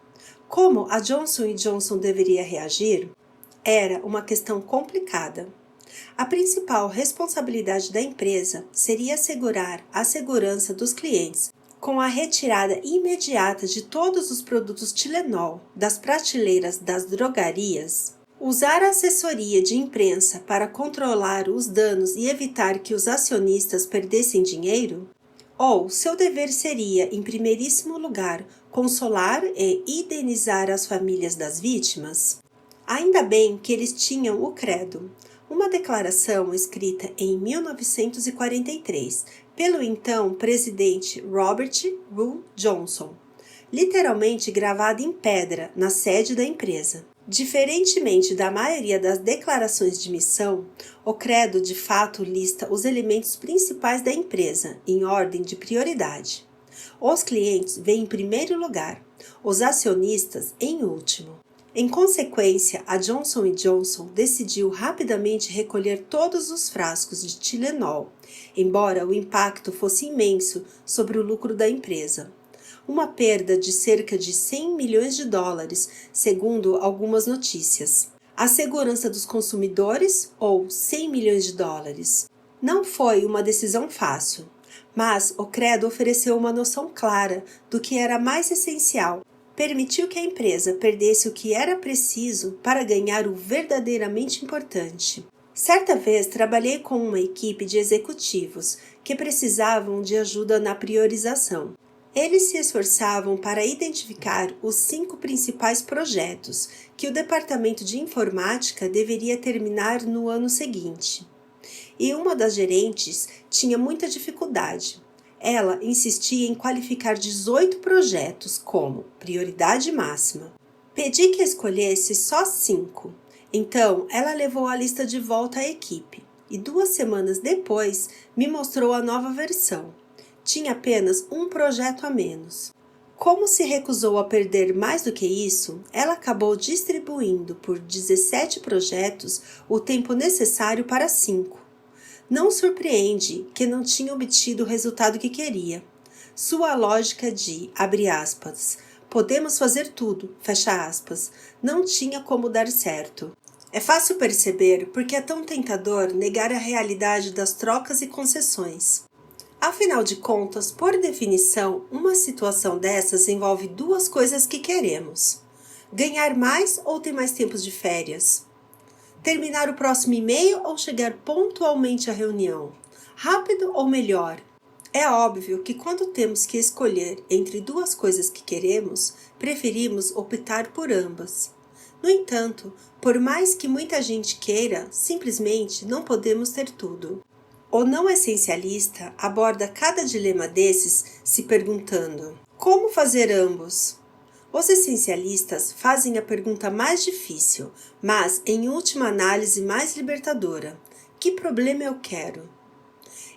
Como a Johnson & Johnson deveria reagir? Era uma questão complicada. A principal responsabilidade da empresa seria assegurar a segurança dos clientes com a retirada imediata de todos os produtos Tilenol das prateleiras das drogarias. Usar a assessoria de imprensa para controlar os danos e evitar que os acionistas perdessem dinheiro? Ou seu dever seria, em primeiríssimo lugar, consolar e indenizar as famílias das vítimas? Ainda bem que eles tinham o credo, uma declaração escrita em 1943 pelo então presidente Robert Wood Johnson, literalmente gravada em pedra na sede da empresa. Diferentemente da maioria das declarações de missão, o credo de fato lista os elementos principais da empresa em ordem de prioridade. Os clientes vêm em primeiro lugar, os acionistas em último. Em consequência, a Johnson & Johnson decidiu rapidamente recolher todos os frascos de Tilenol, embora o impacto fosse imenso sobre o lucro da empresa. Uma perda de cerca de 100 milhões de dólares, segundo algumas notícias. A segurança dos consumidores ou 100 milhões de dólares? Não foi uma decisão fácil, mas o credo ofereceu uma noção clara do que era mais essencial. Permitiu que a empresa perdesse o que era preciso para ganhar o verdadeiramente importante. Certa vez trabalhei com uma equipe de executivos que precisavam de ajuda na priorização. Eles se esforçavam para identificar os 5 principais projetos que o departamento de informática deveria terminar no ano seguinte. E uma das gerentes tinha muita dificuldade. Ela insistia em qualificar 18 projetos como prioridade máxima. Pedi que escolhesse só 5. Então, ela levou a lista de volta à equipe e 2 semanas depois me mostrou a nova versão. Tinha apenas um projeto a menos. Como se recusou a perder mais do que isso, ela acabou distribuindo por 17 projetos o tempo necessário para 5. Não surpreende que não tinha obtido o resultado que queria. Sua lógica de, abre aspas, podemos fazer tudo, fecha aspas, não tinha como dar certo. É fácil perceber porque é tão tentador negar a realidade das trocas e concessões. Afinal de contas, por definição, uma situação dessas envolve 2 coisas que queremos. Ganhar mais ou ter mais tempos de férias? Terminar o próximo e-mail ou chegar pontualmente à reunião? Rápido ou melhor? É óbvio que quando temos que escolher entre 2 coisas que queremos, preferimos optar por ambas. No entanto, por mais que muita gente queira, simplesmente não podemos ter tudo. O não essencialista aborda cada dilema desses se perguntando: como fazer ambos? Os essencialistas fazem a pergunta mais difícil, mas em última análise mais libertadora: que problema eu quero?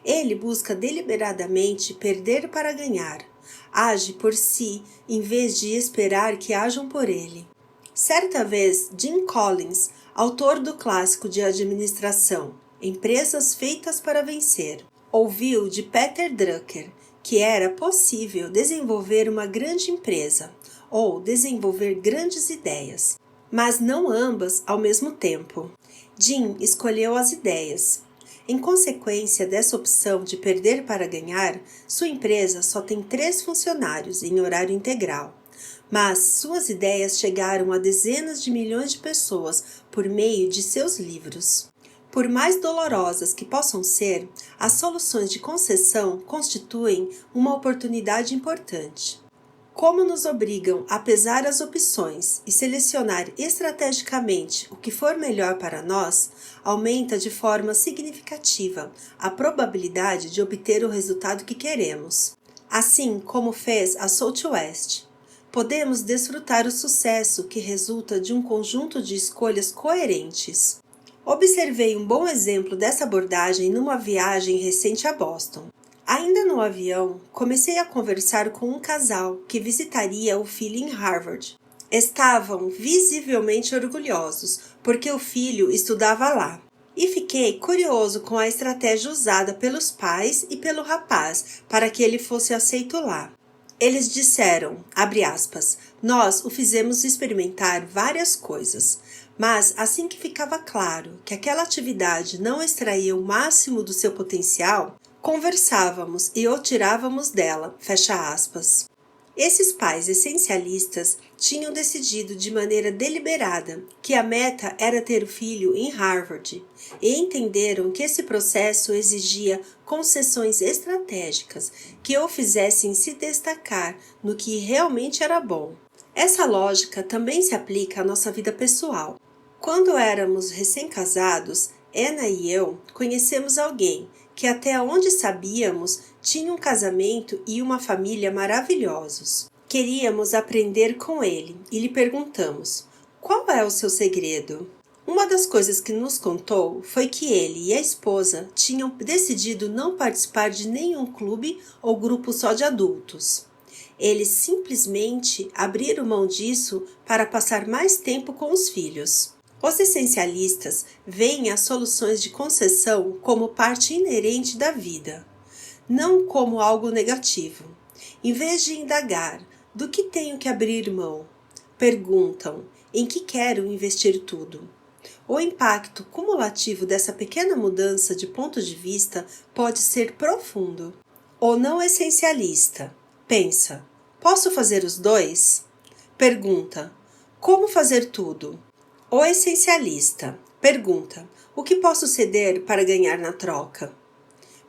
Ele busca deliberadamente perder para ganhar. Age por si em vez de esperar que ajam por ele. Certa vez, Jim Collins, autor do clássico de administração Empresas Feitas para Vencer, ouviu de Peter Drucker que era possível desenvolver uma grande empresa ou desenvolver grandes ideias, mas não ambas ao mesmo tempo. Jim escolheu as ideias. Em consequência dessa opção de perder para ganhar, sua empresa só tem 3 funcionários em horário integral. Mas suas ideias chegaram a dezenas de milhões de pessoas por meio de seus livros. Por mais dolorosas que possam ser, as soluções de concessão constituem uma oportunidade importante. Como nos obrigam a pesar as opções e selecionar estrategicamente o que for melhor para nós, aumenta de forma significativa a probabilidade de obter o resultado que queremos. Assim como fez a Southwest, podemos desfrutar o sucesso que resulta de um conjunto de escolhas coerentes. Observei um bom exemplo dessa abordagem numa viagem recente a Boston. Ainda no avião, comecei a conversar com um casal que visitaria o filho em Harvard. Estavam visivelmente orgulhosos, porque o filho estudava lá. E fiquei curioso com a estratégia usada pelos pais e pelo rapaz para que ele fosse aceito lá. Eles disseram, abre aspas, nós o fizemos experimentar várias coisas, mas assim que ficava claro que aquela atividade não extraía o máximo do seu potencial, conversávamos e o tirávamos dela, fecha aspas. Esses pais essencialistas tinham decidido de maneira deliberada que a meta era ter o filho em Harvard e entenderam que esse processo exigia concessões estratégicas que o fizessem se destacar no que realmente era bom. Essa lógica também se aplica à nossa vida pessoal. Quando éramos recém-casados, Ana e eu conhecemos alguém que até onde sabíamos tinha um casamento e uma família maravilhosos. Queríamos aprender com ele e lhe perguntamos, qual é o seu segredo? Uma das coisas que nos contou foi que ele e a esposa tinham decidido não participar de nenhum clube ou grupo só de adultos. Eles simplesmente abriram mão disso para passar mais tempo com os filhos. Os essencialistas veem as soluções de concessão como parte inerente da vida, não como algo negativo. Em vez de indagar do que tenho que abrir mão, perguntam em que quero investir tudo. O impacto cumulativo dessa pequena mudança de ponto de vista pode ser profundo. O não essencialista pensa, posso fazer os 2? Pergunta, como fazer tudo? O essencialista Pergunta: o que posso ceder para ganhar na troca?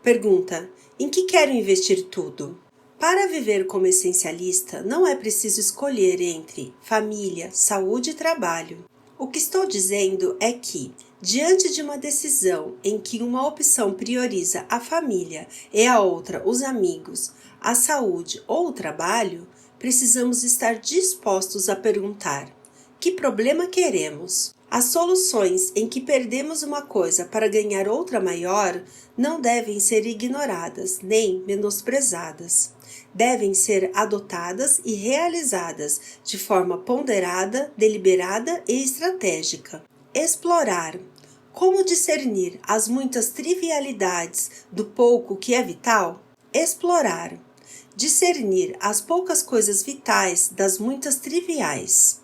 Pergunta: em que quero investir tudo? Para viver como essencialista, não é preciso escolher entre família, saúde e trabalho. O que estou dizendo é que, diante de uma decisão em que uma opção prioriza a família e a outra os amigos, a saúde ou o trabalho, precisamos estar dispostos a perguntar: que problema queremos? As soluções em que perdemos uma coisa para ganhar outra maior não devem ser ignoradas nem menosprezadas. Devem ser adotadas e realizadas de forma ponderada, deliberada e estratégica. Explorar. Como discernir as muitas trivialidades do pouco que é vital? Explorar. Discernir as poucas coisas vitais das muitas triviais.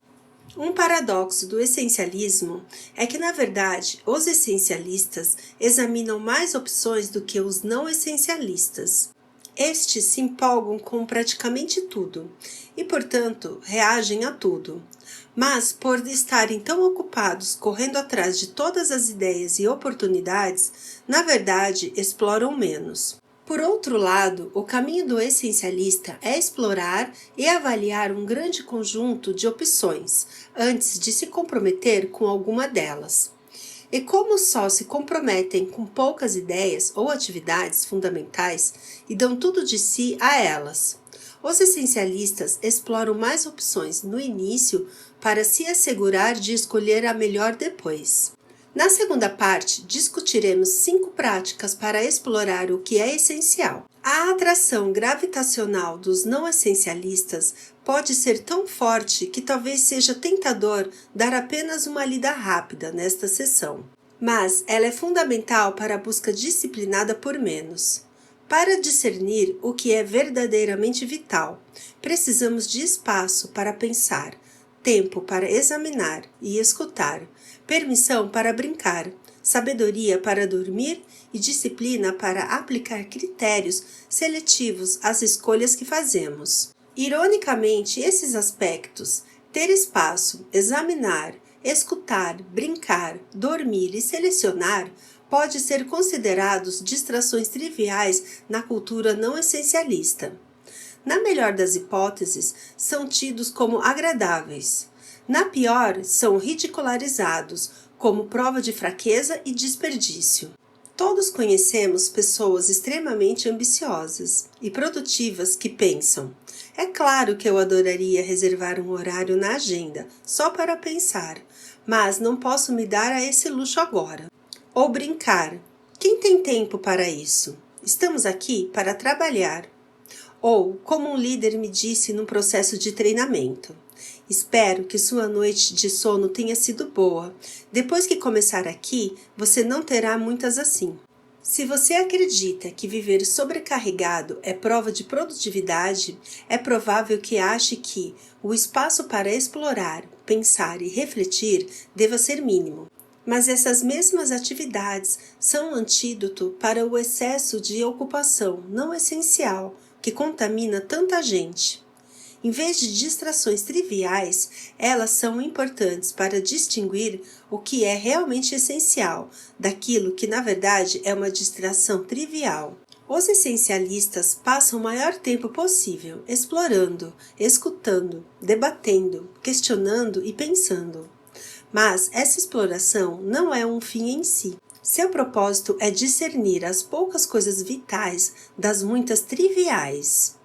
Um paradoxo do essencialismo é que, na verdade, os essencialistas examinam mais opções do que os não essencialistas. Estes se empolgam com praticamente tudo e, portanto, reagem a tudo. Mas, por estarem tão ocupados correndo atrás de todas as ideias e oportunidades, na verdade, exploram menos. Por outro lado, o caminho do essencialista é explorar e avaliar um grande conjunto de opções antes de se comprometer com alguma delas. E como só se comprometem com poucas ideias ou atividades fundamentais e dão tudo de si a elas, os essencialistas exploram mais opções no início para se assegurar de escolher a melhor depois. Na segunda parte, discutiremos 5 práticas para explorar o que é essencial. A atração gravitacional dos não essencialistas pode ser tão forte que talvez seja tentador dar apenas uma lida rápida nesta sessão. Mas ela é fundamental para a busca disciplinada por menos. Para discernir o que é verdadeiramente vital, precisamos de espaço para pensar, tempo para examinar e escutar, permissão para brincar, sabedoria para dormir e disciplina para aplicar critérios seletivos às escolhas que fazemos. Ironicamente, esses aspectos, ter espaço, examinar, escutar, brincar, dormir e selecionar, pode ser considerados distrações triviais na cultura não essencialista. Na melhor das hipóteses, são tidos como agradáveis. Na pior, são ridicularizados como prova de fraqueza e desperdício. Todos conhecemos pessoas extremamente ambiciosas e produtivas que pensam: é claro que eu adoraria reservar um horário na agenda só para pensar, mas não posso me dar a esse luxo agora. Ou brincar: quem tem tempo para isso? Estamos aqui para trabalhar. Ou, como um líder me disse num processo de treinamento: espero que sua noite de sono tenha sido boa. Depois que começar aqui, você não terá muitas assim. Se você acredita que viver sobrecarregado é prova de produtividade, é provável que ache que o espaço para explorar, pensar e refletir deva ser mínimo. Mas essas mesmas atividades são um antídoto para o excesso de ocupação não essencial que contamina tanta gente. Em vez de distrações triviais, elas são importantes para distinguir o que é realmente essencial daquilo que, na verdade, é uma distração trivial. Os essencialistas passam o maior tempo possível explorando, escutando, debatendo, questionando e pensando. Mas essa exploração não é um fim em si. Seu propósito é discernir as poucas coisas vitais das muitas triviais.